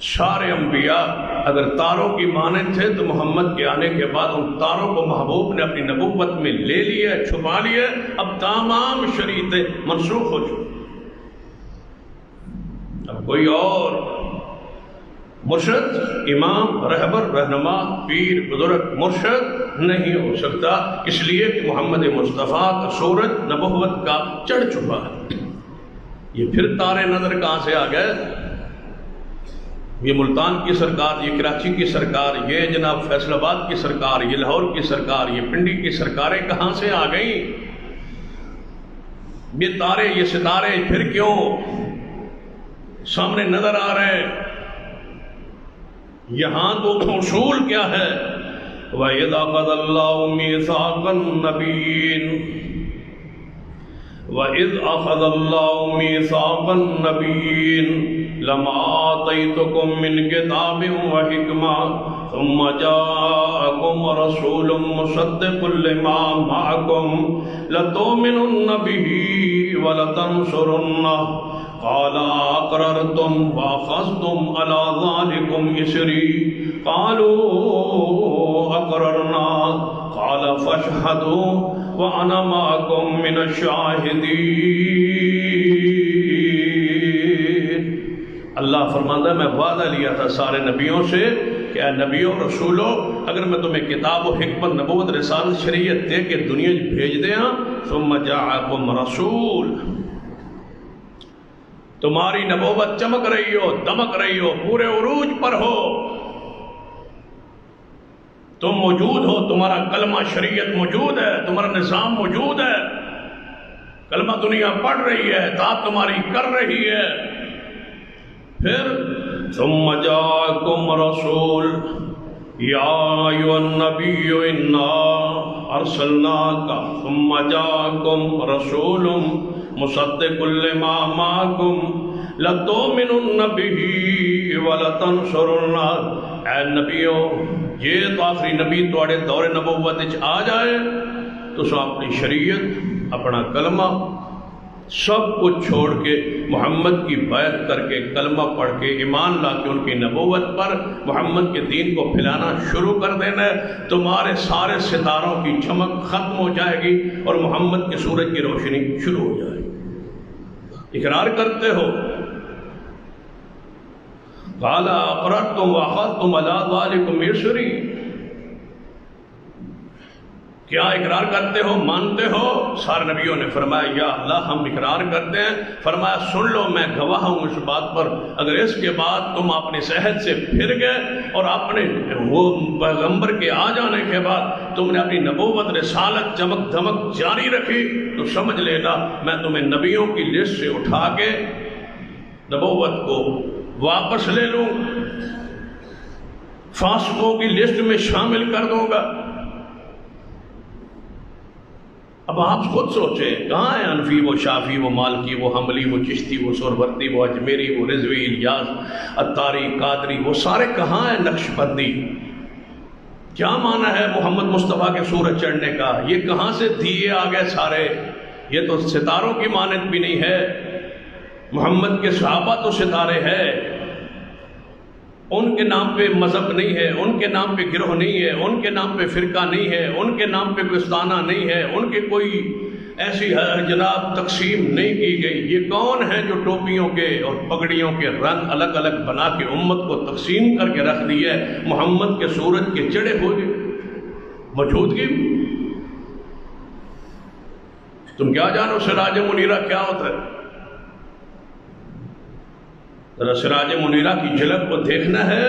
سارے انبیاء اگر تاروں کی مانند تھے تو محمد کے آنے کے بعد ان تاروں کو محبوب نے اپنی نبوت میں لے لیا، چھپا لیا، اب تمام شریعتیں منسوخ ہو چکی، اب کوئی اور مرشد امام، رہبر، رہنما، پیر، بزرگ مرشد نہیں ہو سکتا، اس لیے کہ محمد مصطفیٰ کا سورج نبوت کا چڑھ چکا ہے۔ یہ پھر تارے نظر کہاں سے آ گئے؟ یہ ملتان کی سرکار، یہ کراچی کی سرکار، یہ جناب فیصل آباد کی سرکار، یہ لاہور کی سرکار، یہ پنڈی کی سرکاریں کہاں سے آ گئیں؟ یہ تارے، یہ ستارے پھر کیوں سامنے نظر آ رہے؟ یہاں تو اصول کیا ہے؟ وَإِذْ أَخَذَ اللَّهُ مِيثَاقَ النَّبِيِّينَ وَإِذْ أَخَذَ اللَّهُ مِيثَاقَ النَّبِيِّينَ لَمَا آتَيْتُكُم مِّن كِتَابٍ وَحِكْمَةٍ ثُمَّ جَاءَكُمْ رَسُولٌ مُصَدِّقٌ لِّمَا مَعَكُمْ لَتُؤْمِنُنَّ بِهِ وَلَتَنصُرُنَّهُ قال اقررتم واخذتم على ذلكم اصري قالوا اقررنا قال فاشهدوا وانا معكم من الشاهدين۔ اللہ فرماتا ہے میں وعدہ لیا تھا سارے نبیوں سے کہ اے نبیوں رسولوں، اگر میں تمہیں کتاب و حکمت، نبوت، رسالت، شریعت دے کے دنیا بھیج دیا، ثم جاءکم رسول، تمہاری نبوت چمک رہی ہو، دمک رہی ہو، پورے عروج پر ہو، تم موجود ہو، تمہارا کلمہ شریعت موجود ہے، تمہارا نظام موجود ہے، کلمہ دنیا پڑھ رہی ہے، اطاعت تمہاری کر رہی ہے، پھر ثم جاءکم رسول یا ایھا النبی انا ارسلناک ثم جاءکم رسول مصدق لما معکم لتؤمنن به ولتنصرنہ۔ اے نبیوں، یہ تو آخری نبی تواڈے دور نبوت وچ آ جائے تو سو اپنی شریعت، اپنا کلمہ سب کچھ چھوڑ کے محمد کی بیعت کر کے، کلمہ پڑھ کے، ایمان لا کے ان کی نبوت پر محمد کے دین کو پھیلانا شروع کر دینا ہے، تمہارے سارے ستاروں کی چمک ختم ہو جائے گی اور محمد کے سورج کی روشنی شروع ہو جائے گی۔ اقرار کرتے ہو؟ قال اقررتم واخذتم علی ذلکم اصری، کیا اقرار کرتے ہو، مانتے ہو؟ سارے نبیوں نے فرمایا یا اللہ ہم اقرار کرتے ہیں۔ فرمایا سن لو، میں گواہ ہوں اس بات پر، اگر اس کے بعد تم اپنی صحت سے پھر گئے اور اپنے وہ پیغمبر کے آ جانے کے بعد تم نے اپنی نبوت، رسالت، چمک دھمک جاری رکھی تو سمجھ لینا میں تمہیں نبیوں کی لسٹ سے اٹھا کے نبوت کو واپس لے لوں، فاسقوں کی لسٹ میں شامل کر دوں گا۔ اب آپ خود سوچیں کہاں ہے حنفی، وہ شافی، وہ مالکی، وہ حنبلی، وہ چشتی، وہ سہروردی، وہ اجمیری، وہ رضوی، الیاس، عطاری، قادری، وہ سارے کہاں ہیں؟ نقش بندی کیا معنی ہے محمد مصطفیٰ کے سورج چڑھنے کا؟ یہ کہاں سے دیے آ گئے سارے؟ یہ تو ستاروں کی مانند بھی نہیں ہے، محمد کے صحابہ تو ستارے ہیں، ان کے نام پہ مذہب نہیں ہے، ان کے نام پہ گروہ نہیں ہے، ان کے نام پہ فرقہ نہیں ہے، ان کے نام پہ گستانہ نہیں ہے، ان کے کوئی ایسی جناب تقسیم نہیں کی گئی۔ یہ کون ہیں جو ٹوپیوں کے اور پگڑیوں کے رنگ الگ الگ بنا کے امت کو تقسیم کر کے رکھ دی ہے؟ محمد کے سورج کے چڑھے ہوئے موجودگی۔ تم کیا جانو سراج منیرہ کیا ہوتا ہے؟ ذرا سراج منیرہ کی جھلک کو دیکھنا ہے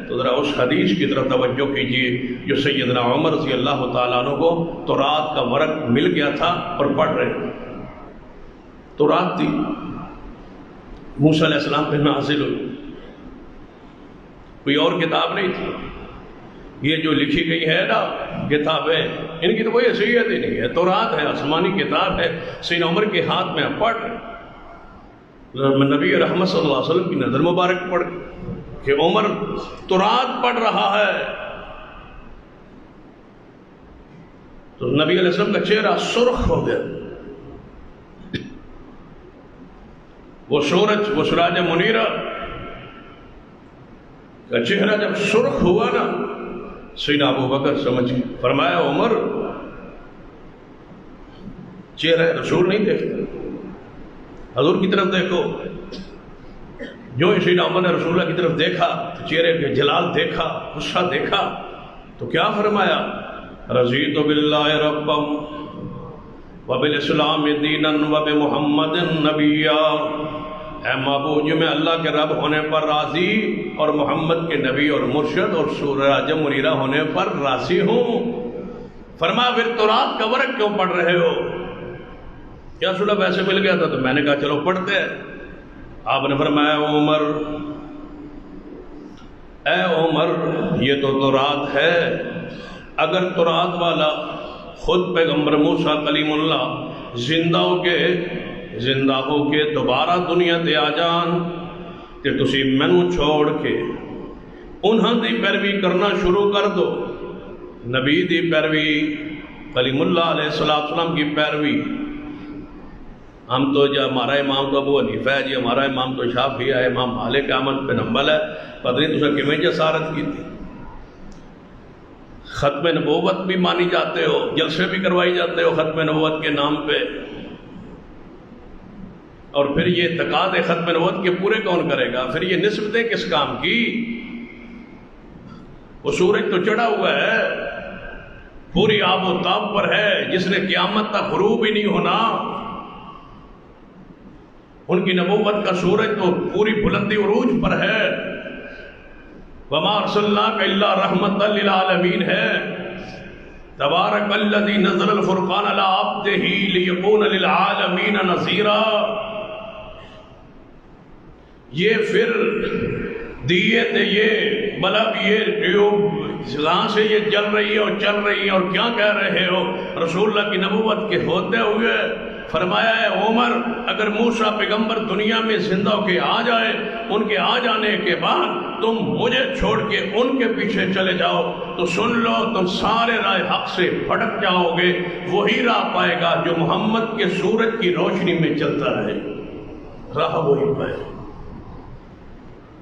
تو ذرا اس حدیث کی طرف توجہ کیجیے جو سیدنا عمر رضی اللہ تعالیٰ عنہ کو تورات کا ورق مل گیا تھا اور پڑھ رہے، تورات تھی، موسیٰ علیہ السلام پہ نازل ہوئی، کوئی اور کتاب نہیں تھی۔ یہ جو لکھی گئی ہے نا کتابیں، ان کی تو کوئی حیثیت ہی نہیں ہے، تورات ہے، آسمانی کتاب ہے، سیدنا عمر کے ہاتھ میں پڑھ رہے، نبی رحمت صلی اللہ علیہ وسلم کی نظر مبارک پڑھ کہ عمر تورات پڑھ رہا ہے، تو نبی علیہ السلام کا چہرہ سرخ ہو گیا۔ وہ سورج، وہ سراج منیرہ کا چہرہ جب سرخ ہوا نا، سیدنا ابو بکر سمجھ فرمایا عمر چہرہ رسول نہیں دیکھتا، حضور کی طرف دیکھو۔ جو سیدنا عمر نے رسول اللہ کی طرف دیکھا تو چہرے کے جلال دیکھا، غصہ دیکھا، تو کیا فرمایا؟ رضیت باللہ ربا وبالاسلام دینا وبمحمد نبیا، اے معبود جو میں اللہ کے رب ہونے پر راضی اور محمد کے نبی اور مرشد اور سورہ منیرہ ہونے پر راضی ہوں۔ فرمایا پھر تورات کا ورق کیوں پڑھ رہے ہو؟ یا رسول اللہ ویسے مل گیا تھا تو میں نے کہا چلو پڑھتے ہیں۔ آپ نے فرمایا عمر، اے عمر یہ تو تورات ہے، اگر تورات والا خود پیغمبر موسیٰ کلیم اللہ زندہ ہو کے دوبارہ دنیا تے آ جان کہ تسی مینوں چھوڑ کے انہاں دی پیروی کرنا شروع کر دو، نبی دی پیروی، کلیم اللہ علیہ السلام کی پیروی۔ ہم تو جو ہمارا امام تو ابو حنیفہ ہے جی، ہمارا امام تو شافعی ہے، امام مالک احمد بن حنبل ہے، پتہ نہیں تسا کیویں جسارت کی تھی؟ ختم نبوت بھی مانی جاتے ہو، جلسے بھی کروائی جاتے ہو ختم نبوت کے نام پہ، اور پھر یہ تقاضے ختم نبوت کے پورے کون کرے گا؟ پھر یہ نسبتیں کس کام کی؟ وہ سورج تو چڑھا ہوا ہے، پوری آب و تاب پر ہے، جس نے قیامت تک غروب ہی نہیں ہونا۔ ان کی نبوت کا سورج تو پوری بلندی عروج پر ہے۔ وما ارسلناک الا رحمۃ للعالمین ہے۔ تبارک الذی نزل الفرقان علی عبدہ لیکون للعالمین نذیرا۔ یہ پھر دیے تھے یہ بلب، یہ ٹیوب جہاں سے یہ جل رہی ہے اور چل رہی ہے، اور کیا کہہ رہے ہو؟ رسول اللہ کی نبوت کے ہوتے ہوئے فرمایا ہے عمر اگر موسیٰ پیغمبر دنیا میں زندہ ہو کے آ جائے، ان کے آ جانے کے بعد تم مجھے چھوڑ کے ان کے پیچھے چلے جاؤ تو سن لو تم سارے راہ حق سے بھٹک جاؤ گے، وہی راہ پائے گا جو محمد کے سورج کی روشنی میں چلتا رہے، راہ وہی پائے،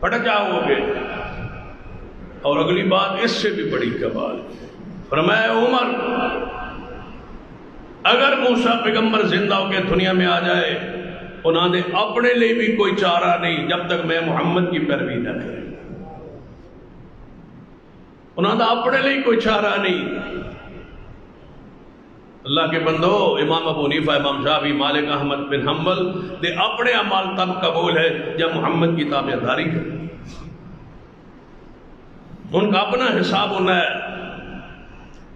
بھٹک جاؤ گے۔ اور اگلی بات اس سے بھی بڑی کمال، فرمایا عمر اگر موسیٰ پیغمبر زندہ ہو کے دنیا میں آ جائے، انہوں نے اپنے لیے بھی کوئی چارہ نہیں جب تک میں محمد کی پیروی نہ کرے، انہوں نے اپنے لیے کوئی چارہ نہیں۔ اللہ کے بندو، امام ابو حنیفہ، امام شافعی، مالک احمد بن حنبل دے اپنے اعمال تب قبول ہے جب محمد کی تابعداری کرے، ان کا اپنا حساب ہونا ہے،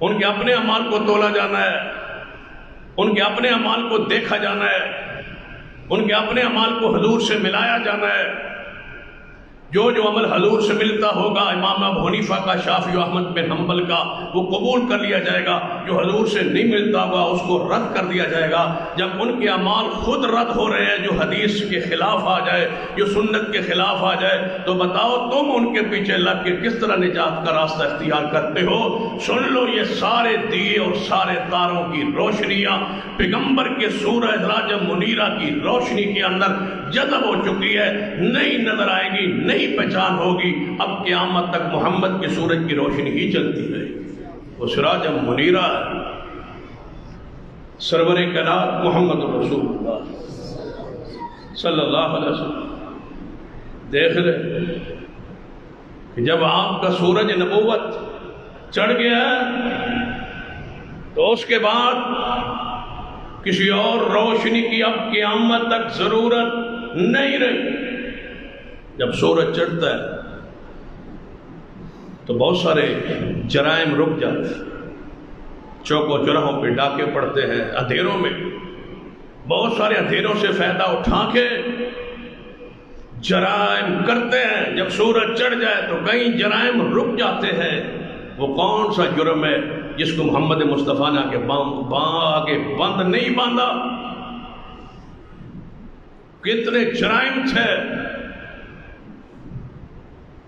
ان کے اپنے اعمال کو تولا جانا ہے، ان کے اپنے اعمال کو دیکھا جانا ہے، ان کے اپنے اعمال کو حضور سے ملایا جانا ہے۔ جو عمل حضور سے ملتا ہوگا، امام ابو حنیفہ کا، شافعی احمد بن حنبل کا، وہ قبول کر لیا جائے گا۔ جو حضور سے نہیں ملتا ہوگا اس کو رد کر دیا جائے گا۔ جب ان کے اعمال خود رد ہو رہے ہیں، جو حدیث کے خلاف آ جائے، جو سنت کے خلاف آ جائے، تو بتاؤ تم ان کے پیچھے لگ کے کس طرح نجات کا راستہ اختیار کرتے ہو؟ سن لو، یہ سارے دیے اور سارے تاروں کی روشنیاں پیغمبر کے سورہ سراج منیرہ کی روشنی کے اندر جذب ہو چکی ہے، نہیں نظر آئے گی، نہیں پہچان ہوگی۔ اب قیامت تک محمد کے سورج کی روشنی ہی چلتی ہے، وہ سراج منیرہ ہے۔ سرور کائنات محمد رسول اللہ صلی اللہ علیہ وسلم دیکھ رہے کہ جب آپ کا سورج نبوت چڑھ گیا تو اس کے بعد کسی اور روشنی کی اب قیامت تک ضرورت نہیں رہی۔ جب سورج چڑھتا ہے تو بہت سارے جرائم رک جاتے ہیں، چوک و چوراہوں پہ ڈاکے پڑتے ہیں، اندھیروں میں بہت سارے اندھیروں سے فائدہ اٹھا کے جرائم کرتے ہیں۔ جب سورج چڑھ جائے تو کئی جرائم رک جاتے ہیں۔ وہ کون سا جرم ہے جس کو محمد مصطفیٰ نے آگے بند نہیں باندھا؟ کتنے جرائم تھے۔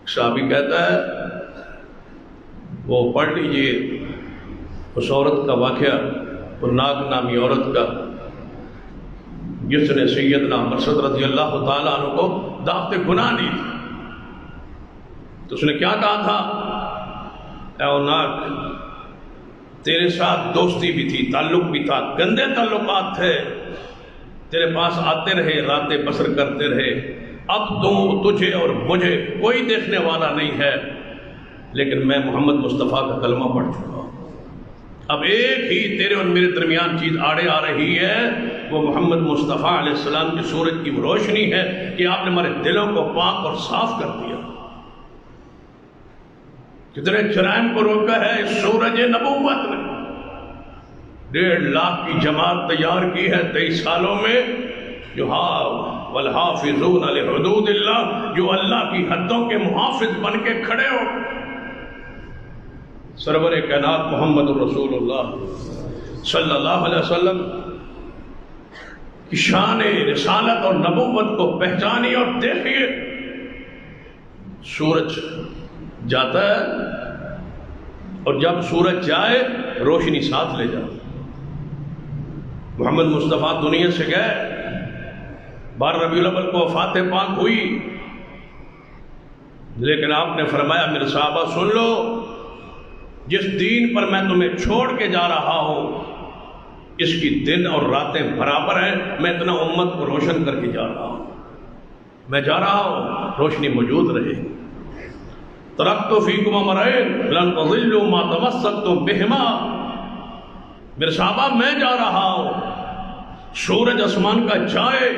صحابی کہتا ہے، وہ پڑھ لیجئے اس عورت کا واقعہ، وہ ناگ نامی عورت کا، جس نے سیدنا مرثد رضی اللہ تعالیٰ عنہ کو دعوت گناہ دی تھی۔ تو اس نے کیا کہا تھا؟ اے ناگ، تیرے ساتھ دوستی بھی تھی، تعلق بھی تھا، گندے تعلقات تھے، تیرے پاس آتے رہے، راتیں بسر کرتے رہے، اب تو تجھے اور مجھے کوئی دیکھنے والا نہیں ہے، لیکن میں محمد مصطفیٰ کا کلمہ پڑھ چکا ہوں۔ اب ایک ہی تیرے اور میرے درمیان چیز آڑے آ رہی ہے، وہ محمد مصطفیٰ علیہ السلام کی سورج کی روشنی ہے کہ آپ نے ہمارے دلوں کو پاک اور صاف کر دیا۔ کتنے جرائم کو روکا ہے اس سورج نبوت نے۔ 1.5 لاکھ کی جماعت تیار کی ہے 23 سالوں میں، جو والحافظون لحدود اللہ، جو اللہ کی حدوں کے محافظ بن کے کھڑے ہو۔ سرور کائنات محمد رسول اللہ صلی اللہ علیہ وسلم کی شان رسالت اور نبوت کو پہچانی اور دیکھیے، سورج جاتا ہے اور جب سورج جائے روشنی ساتھ لے جاتا۔ محمد مصطفیٰ دنیا سے گئے، 12 ربیع الاول کو وفات پاک ہوئی، لیکن آپ نے فرمایا میرے صحابہ سن لو، جس دین پر میں تمہیں چھوڑ کے جا رہا ہوں اس کی دن اور راتیں برابر ہیں، میں اتنا امت کو روشن کر کے جا رہا ہوں، میں جا رہا ہوں، روشنی موجود رہے۔ ترکت فیکم امرین لن تضلوا ما تمسکتم بہما، میرے صحابہ میں جا رہا ہوں، سورج آسمان کا جائے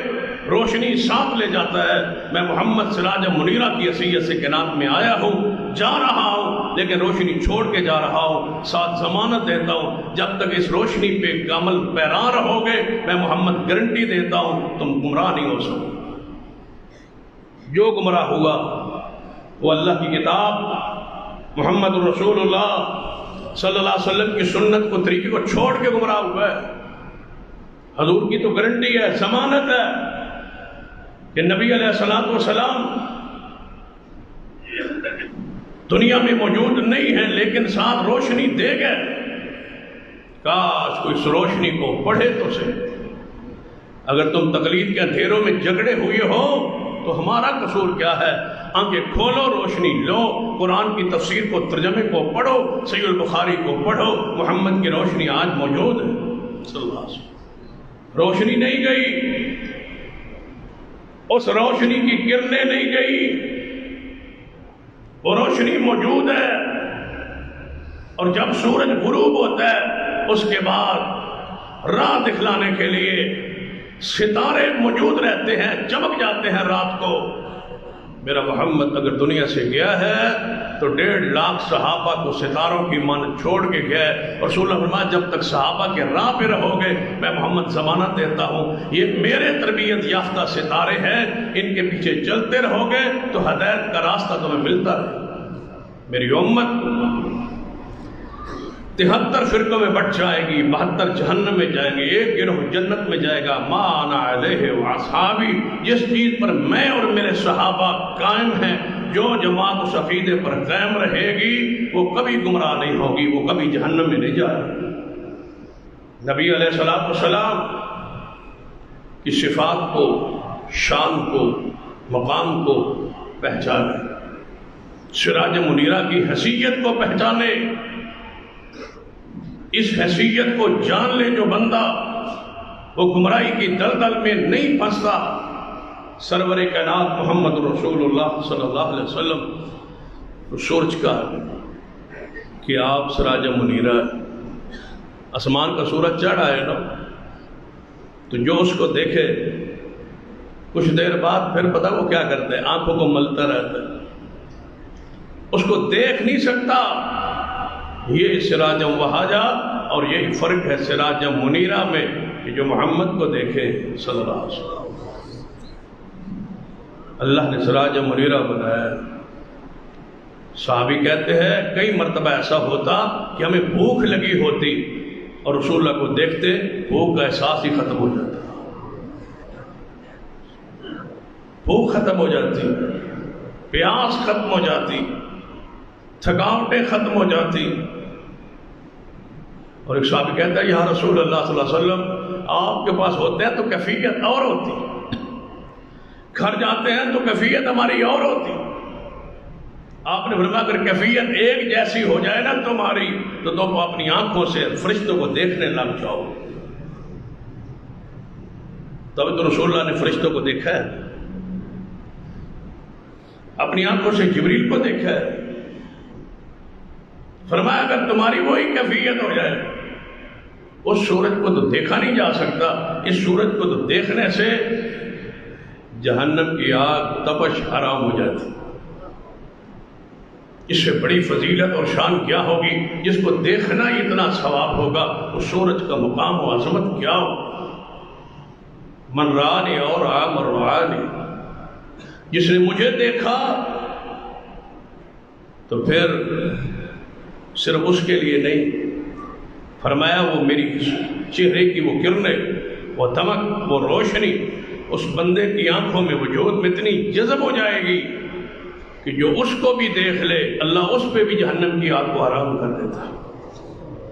روشنی ساتھ لے جاتا ہے، میں محمد سراج منیرہ کی حیثیت سے کائنات میں آیا ہوں، جا رہا ہوں، لیکن روشنی چھوڑ کے جا رہا ہوں، ساتھ ضمانت دیتا ہوں جب تک اس روشنی پہ کامل پیرا رہو گے میں محمد گارنٹی دیتا ہوں تم گمراہ نہیں ہو سکو۔ جو گمراہ ہوا وہ اللہ کی کتاب محمد رسول اللہ صلی اللہ علیہ وسلم کی سنت کو طریقے کو چھوڑ کے گمراہ ہوا ہے۔ حضور کی تو گارنٹی ہے، ضمانت ہے کہ نبی علیہ السلام دنیا میں موجود نہیں ہیں لیکن ساتھ روشنی دے گئے۔ کاش کوئی اس روشنی کو پڑھے تو سے۔ اگر تم تقلید کے اندھیروں میں جگڑے ہوئے ہو تو ہمارا قصور کیا ہے؟ آنکھیں کھولو، روشنی لو، قرآن کی تفسیر کو، ترجمے کو پڑھو، صحیح البخاری کو پڑھو، محمد کی روشنی آج موجود ہے صلی اللہ علیہ وسلم۔ روشنی نہیں گئی، اس روشنی کی کرنیں نہیں گئی، وہ روشنی موجود ہے، اور جب سورج غروب ہوتا ہے اس کے بعد راہ دکھلانے کے لیے ستارے موجود رہتے ہیں، چمک جاتے ہیں رات کو۔ میرا محمد اگر دنیا سے گیا ہے تو 1.5 لاکھ صحابہ کو ستاروں کی مانند چھوڑ کے گیا ہے، اور رسول اللہ فرمایا جب تک صحابہ کے راہ پہ رہو گے میں محمد ضمانت دیتا ہوں یہ میرے تربیت یافتہ ستارے ہیں، ان کے پیچھے چلتے رہو گے تو ہدایت کا راستہ تمہیں ملتا ہے۔ میری امت 73 فرقوں میں بٹ جائے گی، 72 جہنم میں جائیں گے، ایک گروہ جنت میں جائے گا۔ ما انا علیہ واصحابی، جس چیز پر میں اور میرے صحابہ قائم ہیں، جو جماعت اس عقیدے پر قائم رہے گی وہ کبھی گمراہ نہیں ہوگی، وہ کبھی جہنم میں نہیں جائے گی۔ نبی علیہ السلام کی صفات کو، شان کو، مقام کو پہچانے، سراج منیرہ کی حیثیت کو پہچانے۔ اس حیثیت کو جان لے جو بندہ، وہ گمراہی کی دلدل میں نہیں پھنستا۔ سرور کائنات محمد رسول اللہ صلی اللہ علیہ وسلم سورج کا کہ آپ سراج منیرہ، آسمان کا سورج چڑھا ہے نا، تو جو اس کو دیکھے کچھ دیر بعد پھر پتہ وہ کیا کرتا ہے، آنکھوں کو ملتا رہتا ہے، اس کو دیکھ نہیں سکتا۔ یہ سراج وہاجہ، اور یہی فرق ہے سراج منیرہ میں کہ جو محمد کو دیکھے صلی اللہ علیہ وسلم۔ اللہ نے سراج منیرہ بنایا۔ صحابی کہتے ہیں کئی مرتبہ ایسا ہوتا کہ ہمیں بھوک لگی ہوتی اور رسول اللہ کو دیکھتے بھوک کا احساس ہی ختم ہو جاتا، بھوک ختم ہو جاتی، پیاس ختم ہو جاتی، تھکاوٹیں ختم ہو جاتی۔ اور ایک صحابی کہتا ہے یا رسول اللہ صلی اللہ علیہ وسلم آپ کے پاس ہوتے ہیں تو کیفیت اور ہوتی، گھر جاتے ہیں تو کیفیت ہماری اور ہوتی۔ آپ نے فرمایا اگر کیفیت ایک جیسی ہو جائے نا تمہاری تو تم اپنی آنکھوں سے فرشتوں کو دیکھنے لگ جاؤ۔ تب تو رسول اللہ نے فرشتوں کو دیکھا ہے، اپنی آنکھوں سے جبریل کو دیکھا ہے. فرمایا اگر تمہاری وہی کیفیت ہو جائے، اس سورج کو تو دیکھا نہیں جا سکتا، اس سورج کو تو دیکھنے سے جہنم کی آگ تپش حرام ہو جاتی. اس سے بڑی فضیلت اور شان کیا ہوگی؟ جس کو دیکھنا ہی اتنا ثواب ہوگا، اس سورج کا مقام و عظمت کیا ہو. من رانی اور عامر رانی، جس نے مجھے دیکھا تو پھر صرف اس کے لیے نہیں، فرمایا وہ میری چہرے کی وہ کرنیں، وہ دمک، وہ روشنی اس بندے کی آنکھوں میں وجود میں اتنی جذب ہو جائے گی کہ جو اس کو بھی دیکھ لے اللہ اس پہ بھی جہنم کی آگ کو حرام کر دیتا.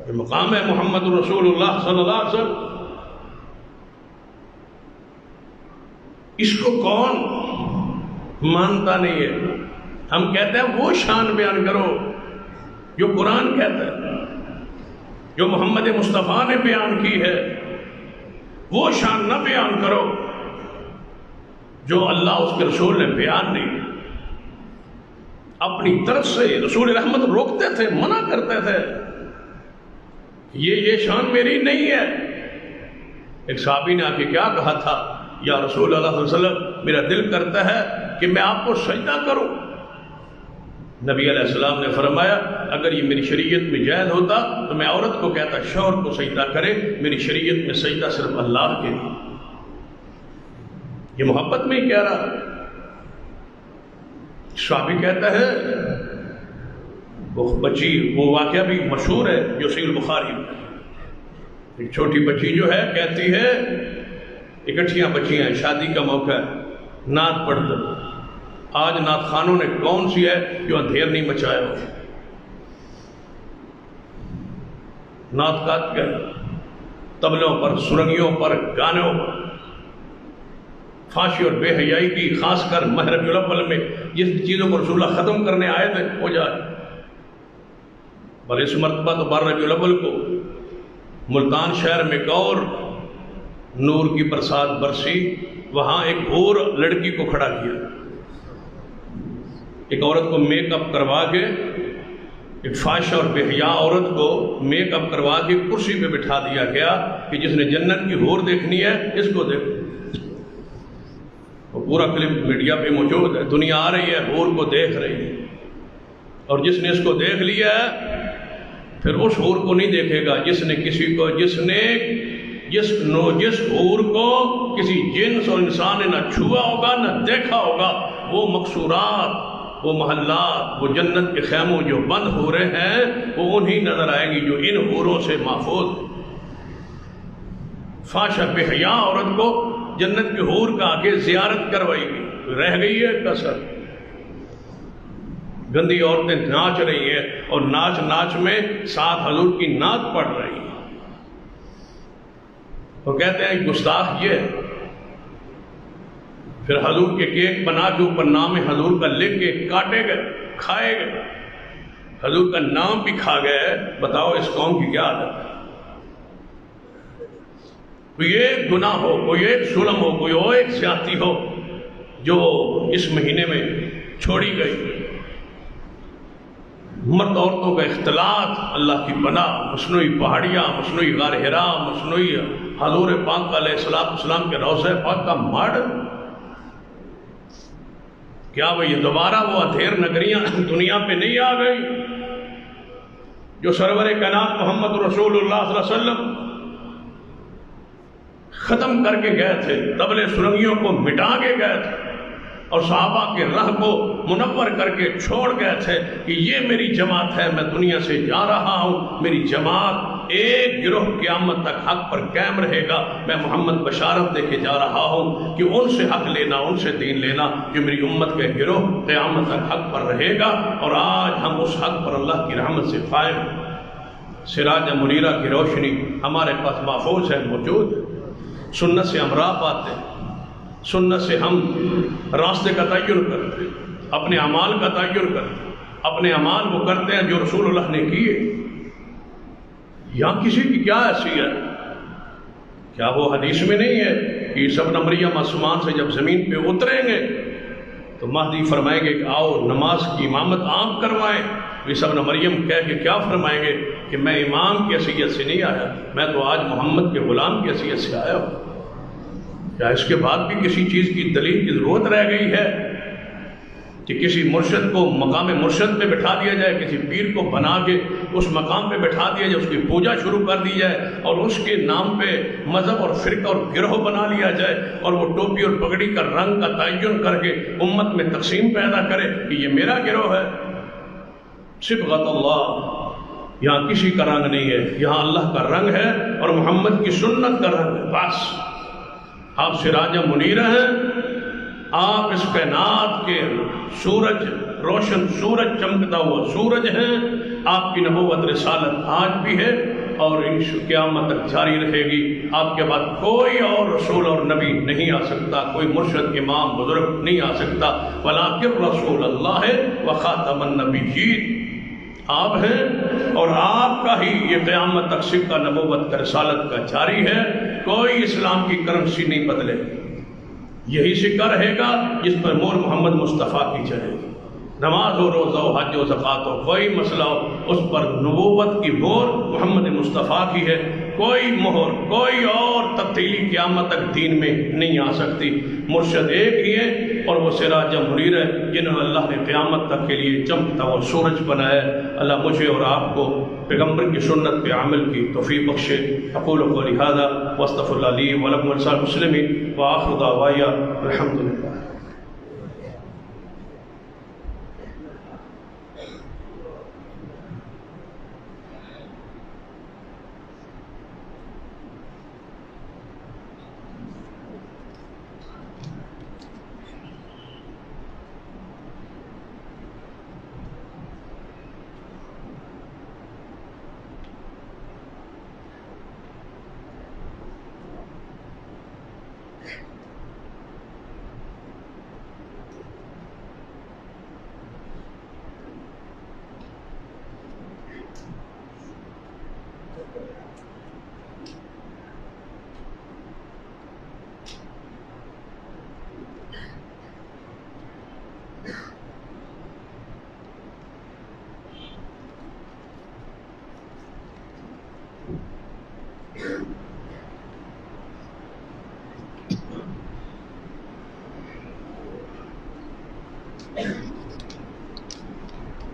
یہ مقام ہے محمد رسول اللہ صلی اللہ علیہ وسلم. اس کو کون مانتا نہیں ہے؟ ہم کہتے ہیں وہ شان بیان کرو جو قرآن کہتا ہے، جو محمد مصطفیٰ نے بیان کی ہے. وہ شان نہ بیان کرو جو اللہ اس کے رسول نے بیان نہیں. اپنی طرف سے رسول رحمت روکتے تھے، منع کرتے تھے، یہ شان میری نہیں ہے. ایک صحابی نے آ کے کیا کہا تھا؟ یا رسول اللہ صلی اللہ علیہ وسلم، میرا دل کرتا ہے کہ میں آپ کو سجدہ کروں. نبی علیہ السلام نے فرمایا اگر یہ میری شریعت میں جائز ہوتا تو میں عورت کو کہتا شوہر کو سجدہ کرے، میری شریعت میں سجدہ صرف اللہ کے لیے. یہ محبت میں ہی کہہ رہا. صحابی کہتا ہے وہ بچی، وہ واقعہ بھی مشہور ہے جو صحیح البخاری میں، ایک چھوٹی بچی جو ہے کہتی ہے اکٹھیاں بچیاں ہیں، شادی کا موقع ہے، نعت پڑھ دو. آج نعت خانوں نے کون سی ہے جو اندھیر نہیں مچایا ہو؟ نعت گات کے طبلوں پر، سرنگیوں پر، گانوں پر. فحاشی اور بے حیائی کی خاص کر ماہ ربیع الاول میں جس چیزوں کو رسول اللہ ختم کرنے آئے تھے ہو جائے. پر اس مرتبہ تو 12 ربیع الاول کو ملتان شہر میں ایک اور نور کی برسات برسی. وہاں ایک اور لڑکی کو کھڑا کیا، ایک عورت کو میک اپ کروا کے، ایک فحاشہ اور بے حیا عورت کو میک اپ کروا کے کرسی پہ بٹھا دیا گیا کہ جس نے جنت کی حور دیکھنی ہے اس کو دیکھو. وہ پورا کلپ میڈیا پہ موجود ہے، دنیا آ رہی ہے، حور کو دیکھ رہی ہے. اور جس نے اس کو دیکھ لیا ہے پھر اس حور کو نہیں دیکھے گا جس نے کسی کو، جس حور کو کسی جنس اور انسان نے نہ چھوا ہوگا نہ دیکھا ہوگا. وہ مقصورات، وہ محلات، وہ جنت کے خیموں جو بند ہو رہے ہیں وہ انہی نظر آئیں گی جو ان حوروں سے محفوظ. فحاشہ بے حیا عورت کو جنت کی حور کا آگے زیارت کروائی گئی. رہ گئی ہے کسر. گندی عورتیں ناچ رہی ہیں اور ناچ میں ساتھ حضور کی نعت پڑھ رہی ہیں. وہ کہتے ہیں گستاخ یہ ہے. پھر حضور کے کیک بنا کے اوپر نام حضور کا لکھ کے کاٹے گئے، کھائے گئے. حضور کا نام بھی کھا گئے. بتاؤ اس قوم کی کیا عادت ہے؟ کوئی ایک گناہ ہو، کوئی ایک ظلم ہو، کوئی اور ایک زیادتی ہو جو اس مہینے میں چھوڑی گئی. مرد عورتوں کا اختلاط، اللہ کی پناہ، مصنوعی پہاڑیاں، مصنوعی غار حرا، مصنوعی حضور پاک علیہ السلام کے روضہ پاک کا ماڈل. کیا وہ یہ دوبارہ وہ اندھیر نگریاں دنیا پہ نہیں آ گئی جو سرور کائنات محمد رسول اللہ صلی اللہ علیہ وسلم ختم کر کے گئے تھے، طبلے سرنگیوں کو مٹا کے گئے تھے اور صحابہ کے راہ کو منور کر کے چھوڑ گئے تھے کہ یہ میری جماعت ہے، میں دنیا سے جا رہا ہوں، میری جماعت ایک گروہ قیامت تک حق پر قائم رہے گا. میں محمد بشارت دے کے جا رہا ہوں کہ ان سے حق لینا، ان سے دین لینا جو میری امت کے گروہ قیامت تک حق پر رہے گا. اور آج ہم اس حق پر اللہ کی رحمت سے قائم. سراج منیرہ کی روشنی ہمارے پاس محفوظ ہے، موجود ہے. سنت سے ہم راہ پاتے ہیں، سنت سے ہم راستے کا تعین کرتے ہیں، اپنے اعمال کا تعین کرتے ہیں، اپنے اعمال وہ کرتے ہیں جو رسول اللہ نے کیے. یہاں کسی کی کیا حیثیت؟ کیا وہ حدیث میں نہیں ہے کہ سب نمبریہ معصومان سے جب زمین پہ اتریں گے تو مہدی فرمائیں گے کہ آؤ نماز کی امامت آپ کروائیں. عیسیٰ ابن مریم کہہ کے کیا فرمائیں گے کہ میں امام کی حیثیت سے نہیں آیا، میں تو آج محمد کے غلام کی حیثیت سے آیا ہوں. کیا اس کے بعد بھی کسی چیز کی دلیل کی ضرورت رہ گئی ہے کہ کسی مرشد کو مقام مرشد پہ بٹھا دیا جائے، کسی پیر کو بنا کے اس مقام پہ بٹھا دیا جائے، اس کی پوجا شروع کر دی جائے اور اس کے نام پہ مذہب اور فرقہ اور گروہ بنا لیا جائے اور وہ ٹوپی اور پگڑی کا رنگ کا تعین کر کے امت میں تقسیم پیدا کرے کہ یہ میرا گروہ ہے؟ صبغۃ اللہ، یہاں کسی کا رنگ نہیں ہے، یہاں اللہ کا رنگ ہے اور محمد کی سنت کا رنگ ہے. بس آپ سراج منیر ہیں، آپ اس کائنات کے سورج، روشن سورج، چمکتا ہوا سورج ہیں. آپ کی نبوت رسالت آج بھی ہے اور قیامت تک جاری رہے گی. آپ کے بعد کوئی اور رسول اور نبی نہیں آ سکتا، کوئی مرشد، امام، بزرگ نہیں آ سکتا. وَلَٰكِن رسول اللہ وخاتم النبیین، آپ ہیں اور آپ کا ہی یہ قیامت تک سکہ نبوت کا رسالت کا جاری ہے. کوئی اسلام کی کرنسی نہیں بدلے، یہی سکہ رہے گا جس پر مور محمد مصطفیٰ کی چلے گی. نماز ہو، روزہ ہو، حج ہو، زکوٰۃ ہو، کوئی مسئلہ ہو، اس پر نبوت کی مہر محمد مصطفیٰ کی ہے. کوئی مہر، کوئی اور تبدیلی قیامت تک دین میں نہیں آ سکتی. مرشد ایک ہی ہے اور وہ سراج منیر ہے جنہوں نے اللہ نے قیامت تک کے لیے چمکتا ہوا سورج بنایا ہے. اللہ مجھے اور آپ کو پیغمبر کی سنت پہ عمل کی توفیق بخشے. اقول قولی ھذا واستغفر اللہ لی ولکم ولسائر المسلمین وآخر دعوایا الحمد للہ.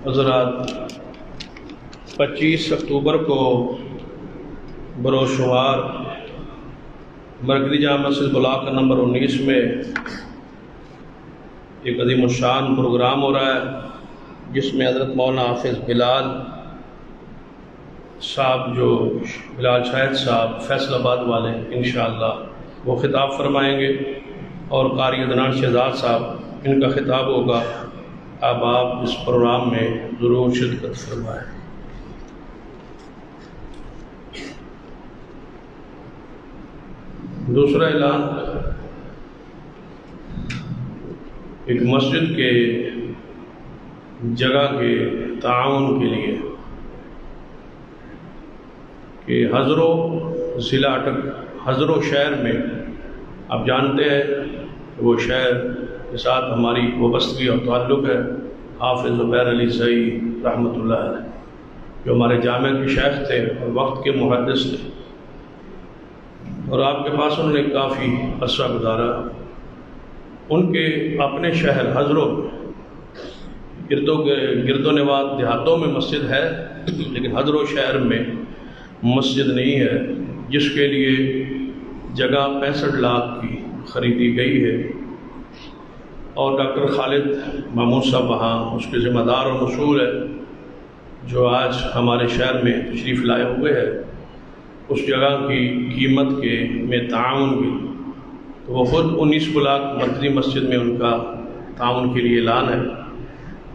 حضرات، 25 اکتوبر کو بروز شمار مرکزی جامع مسجد بلاک نمبر 19 میں ایک عظیم الشان پروگرام ہو رہا ہے جس میں حضرت مولانا حافظ بلال صاحب، جو بلال شاہد صاحب فیصل آباد والے، انشاءاللہ وہ خطاب فرمائیں گے اور قاری عدنان شہزاد صاحب ان کا خطاب ہوگا. اب آپ اس پروگرام میں ضرور شرکت فرمائیں. دوسرا اعلان، ایک مسجد کے جگہ کے تعاون کے لیے کہ حضرو ضلع حضرو شہر میں، آپ جانتے ہیں کہ وہ شہر کے ساتھ ہماری وابستگی اور تعلق ہے. حافظ زبیر علی زئی رحمۃ اللہ علیہ جو ہمارے جامع کے شیخ تھے اور وقت کے محدث تھے اور آپ کے پاس انہوں نے کافی عرصہ گزارا. ان کے اپنے شہر حضروں گرد و نواح دیہاتوں میں مسجد ہے لیکن حضرو شہر میں مسجد نہیں ہے، جس کے لیے جگہ 65 لاکھ کی خریدی گئی ہے اور ڈاکٹر خالد محمود صاحب وہاں اس کے ذمہ دار اور مسئول ہے جو آج ہمارے شہر میں تشریف لائے ہوئے ہیں. اس جگہ کی قیمت کے میں تعاون کی تو وہ خود 19 لاکھ مرکزی مسجد میں ان کا تعاون کے لیے اعلان ہے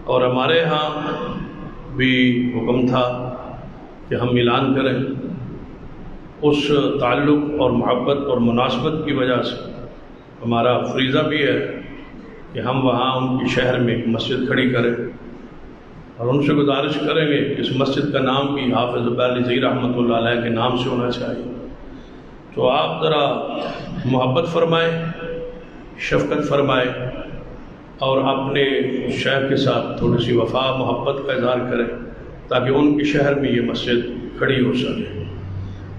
اور ہمارے ہاں بھی حکم تھا کہ ہم اعلان کریں. اس تعلق اور محبت اور مناسبت کی وجہ سے ہمارا فریضہ بھی ہے کہ ہم وہاں ان کے شہر میں ایک مسجد کھڑی کریں اور ان سے گزارش کریں گے کہ اس مسجد کا نام بھی حافظ زبیر علی زئی رحمۃ اللہ علیہ کے نام سے ہونا چاہیے. تو آپ ذرا محبت فرمائیں، شفقت فرمائیں اور اپنے شہر کے ساتھ تھوڑی سی وفا محبت کا اظہار کریں تاکہ ان کے شہر میں یہ مسجد کھڑی ہو سکے۔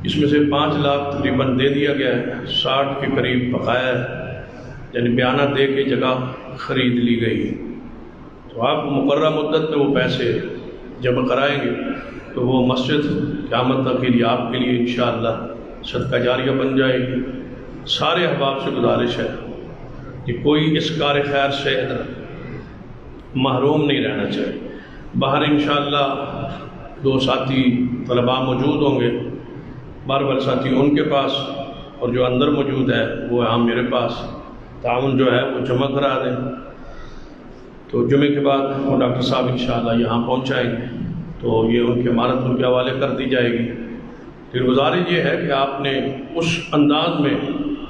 اس میں سے 5 لاکھ تقریباً دے دیا گیا ہے، 60 کے قریب بقایا ہے، یعنی بیانہ دے کے جگہ خرید لی گئی ہے۔ تو آپ مقررہ مدت میں وہ پیسے جمع کرائیں گے تو وہ مسجد قیامت تک کے لیے آپ کے لیے انشاءاللہ صدقہ جاریہ بن جائے گی۔ سارے احباب سے گزارش ہے کہ کوئی اس کار خیر سے محروم نہیں رہنا چاہیے۔ باہر انشاءاللہ 2 ساتھی طلباء موجود ہوں گے، بار ساتھی ان کے پاس، اور جو اندر موجود ہے وہ ہم میرے پاس تعاون جو ہے وہ جمع کرا دیں، تو جمعے کے بعد وہ ڈاکٹر صاحب انشاءاللہ یہاں پہنچائیں گے تو یہ ان کے امانت ان کے حوالے کر دی جائے گی۔ پھر گزارش یہ ہے کہ آپ نے اس انداز میں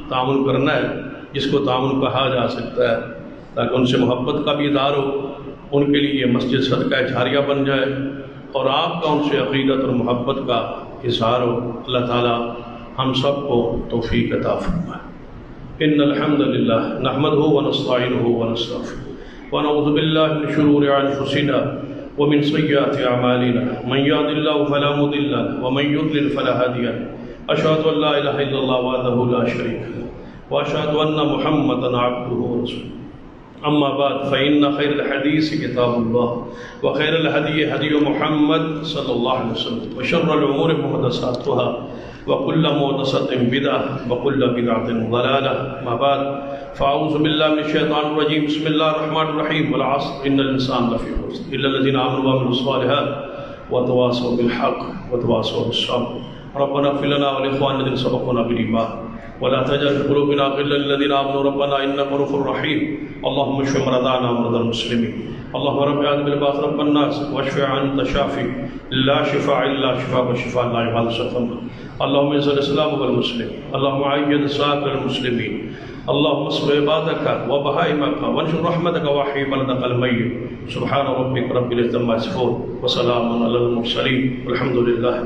تعاون کرنا ہے جس کو تعاون کہا جا سکتا ہے، تاکہ ان سے محبت کا بھی اظہار ہو، ان کے لیے یہ مسجد صدقہ جاریہ بن جائے، اور آپ کا ان سے عقیدت اور محبت کا اظہار ہو۔ اللہ تعالی ہم سب کو توفیق عطا فرمائے۔ ان الحمد للہ نحمده ونستعینه ونستغفره ونعوذ باللہ من شرور انفسنا ومن سیئات اعمالنا من يهد الله فلا مضل له ومن يضلل فلا هادي له اشهد ان لا اله الا الله وحده لا شريك له واشهد ان محمدا عبده ورسوله اما بعد فان خير الحديث كتاب الله وخير الهدي هدي محمد صلى الله عليه وسلم وشر الامور محدثاتها وكل محدثة بدعة وكل بدعة ضلالة ما بعد فأعوذ بالله من الشيطان الرجيم بسم الله الرحمن الرحيم والعصر إن الإنسان لفي خسر إلا الذين آمنوا وعملوا الصالحات وتواصوا بالحق وتواصوا بالصبر ربنا اغفر لنا ولإخواننا الذين سبقونا بالإيمان ولا تجعل في قلوبنا غلا للذين آمنوا ربنا إنك رؤوف رحيم اللهم اشف مرضانا ومرضى المسلمين اللهم رب اعوذ بالباس رب الناس واشف انت شافي لا شفاء الا شفاءك شفاء لا يغادر سقما اللهم اعز الاسلام والمسلمين اللهم اعز سائر المسلمين اللهم اصلح عبادك وبهائمك وانشر رحمتك واحيي بلدك الميت سبحان ربك رب العزة عما يصفون وسلام على المرسلين والحمد لله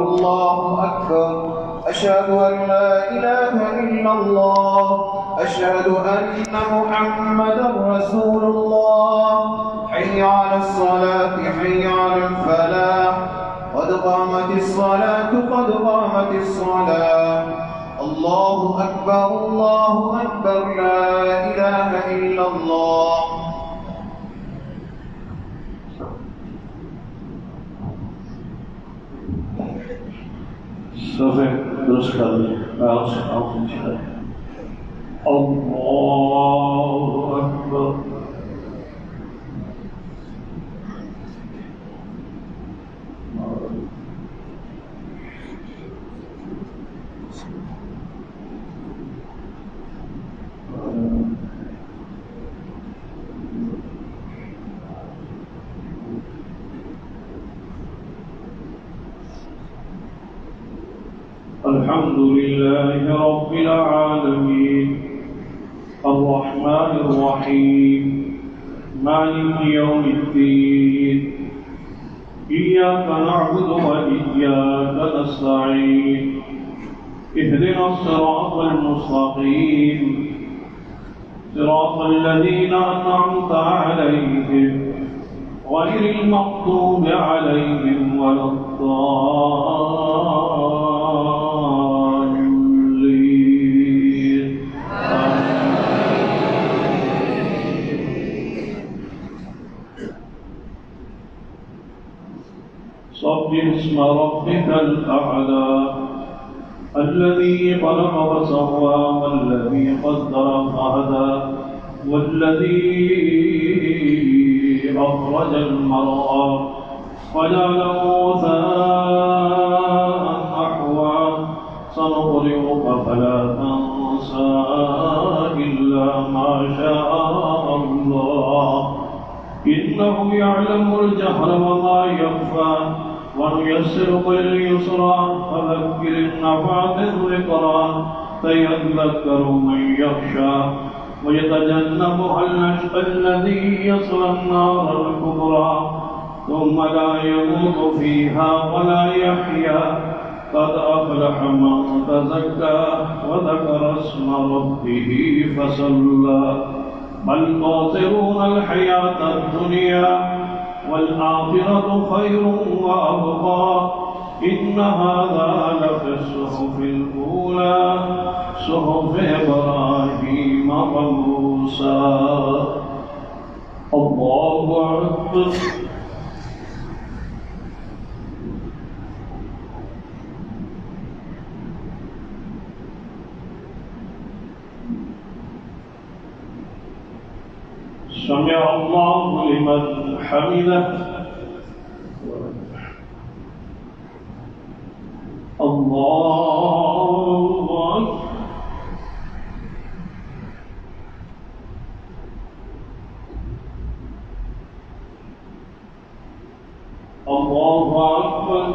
الله أكبر أشهد أن لا إله إلا الله أشهد أن محمدا رسول الله حي على الصلاة حي على الفلاح قد قامت الصلاة قد قامت الصلاة الله أكبر لا إله إلا الله صفحے درست کر لیں اللہ اکبر الحمد لله رب العالمين الرحمن الرحيم مالك يوم الدين إياك نعبد وإياك نستعين اهدنا الصراط المستقيم صراط الذين أنعمت عليهم غير المغضوب عليهم ولا الضالين سبح اسم ربك الأعلى الذي خلق فسوى والذي قدر فهدى والذي أخرج المرعى فجعله غثاء فلا تنسى إلا ما شاء الله إنه يعلم الجهر وما يخفى ونيسرك لليسرى فذكر النفعة الذكرى سيذكر من يخشى ويتجنبها الأشقى الذي يصلى النار الكبرى ثم لا يموت فيها ولا يحيا قد أفلح من تزكى وذكر اسم ربه فصلى بل تؤثرون الحياة الدنيا والآخرة خير وأبقى إن هذا لفي الصحف الأولى صحف إبراهيم وموسى. الله أكبر. سمع الله لمن حمده. الله أكبر. الله أكبر.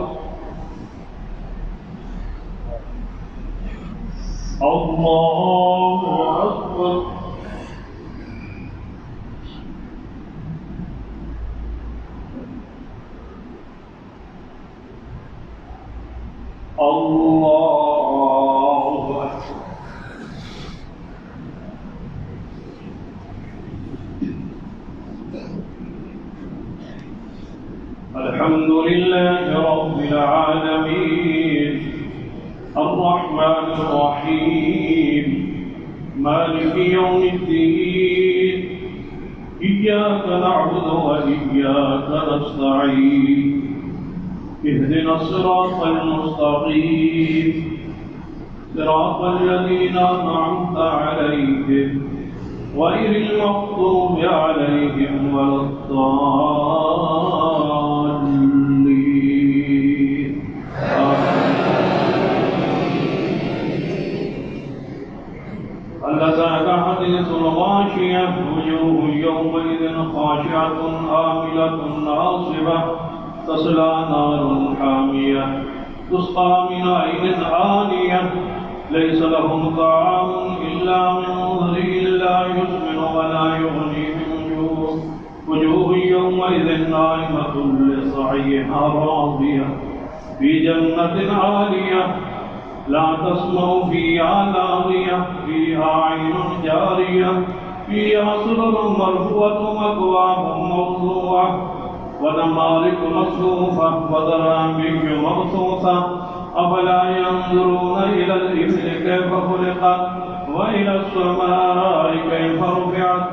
الله أكبر. الله أكبر. الحمد لله رب العالمين الرحمن الرحيم مالك يوم الدين إياك نعبد وإياك نستعين اهدنا الصراط المستقيم صراط الذين أنعمت عليهم غير المغضوب عليهم ولا الضالين. هل أتاك حديث الغاشية وجوه يومئذ خاشعة عاملة ناصبة تصلى نار حامية تسقى من عين آنية ليس لهم طعام إلا من ضريع لا يسمن ولا يغني من جوع وجوه يومئذ ناعمة لسعيها راضية في جنة عالية لا تسمع فيها لاغية فيها عين جارية فيها سرر مرفوعة وأكواب موضوعة ونمارق مصفوفة وزرابي مبثوثة أفلا ينظرون إلى الإبل كيف خلقت وإلى السماء كيف رفعت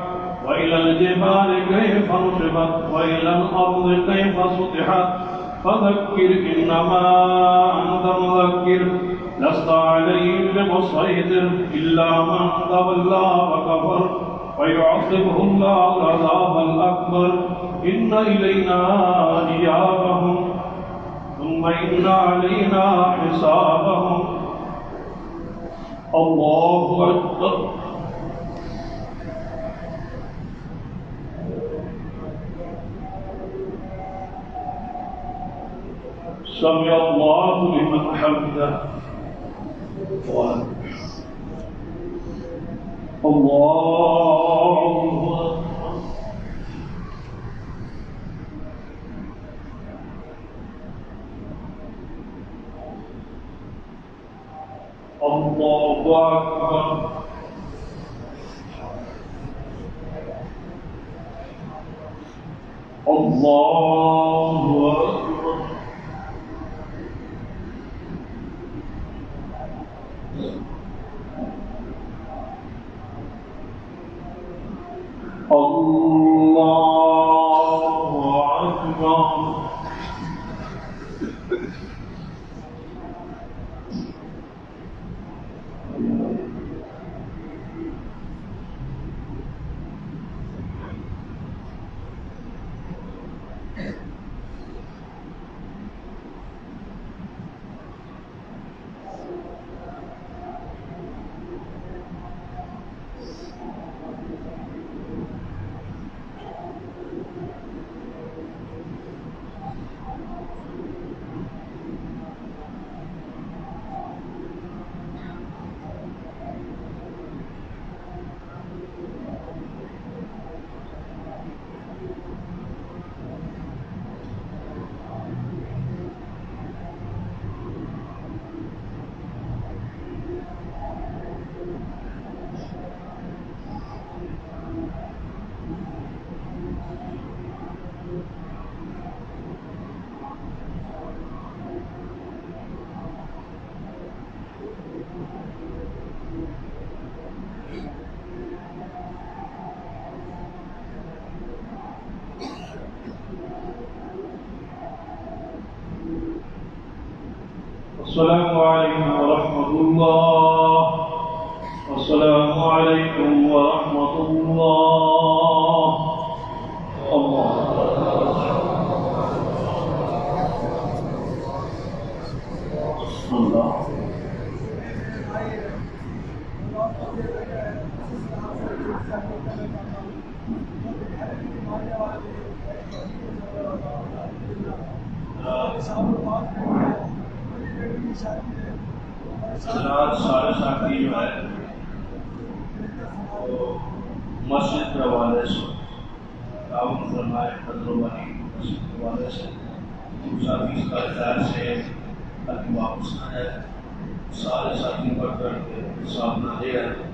وإلى الجبال كيف نصبت وإلى الأرض كيف سطحت فذكر إنما أنت مذكر لست عليهم بمسيطر إلا من تولى وكفر فيعذبه الله العذاب الأكبر إن إلينا إيابهم ثم إن علينا حسابهم. الله أكبر. سمع الله لمن حمده. الله أكبر. الله أكبر. الله أكبر. السلام علیکم ورحمۃ اللہ. السلام علیکم ورحمۃ اللہ. اللہ سارے ساتھی جو ہے مسجد کے حوالے سے تعاون فرمائے فضل و بنی مسجد کے حوالے سے ساتھی اس کا خیال سے تاکہ واپس نہ جائے. سارے ساتھیوں کا کر کے ساتھ نہ دے رہے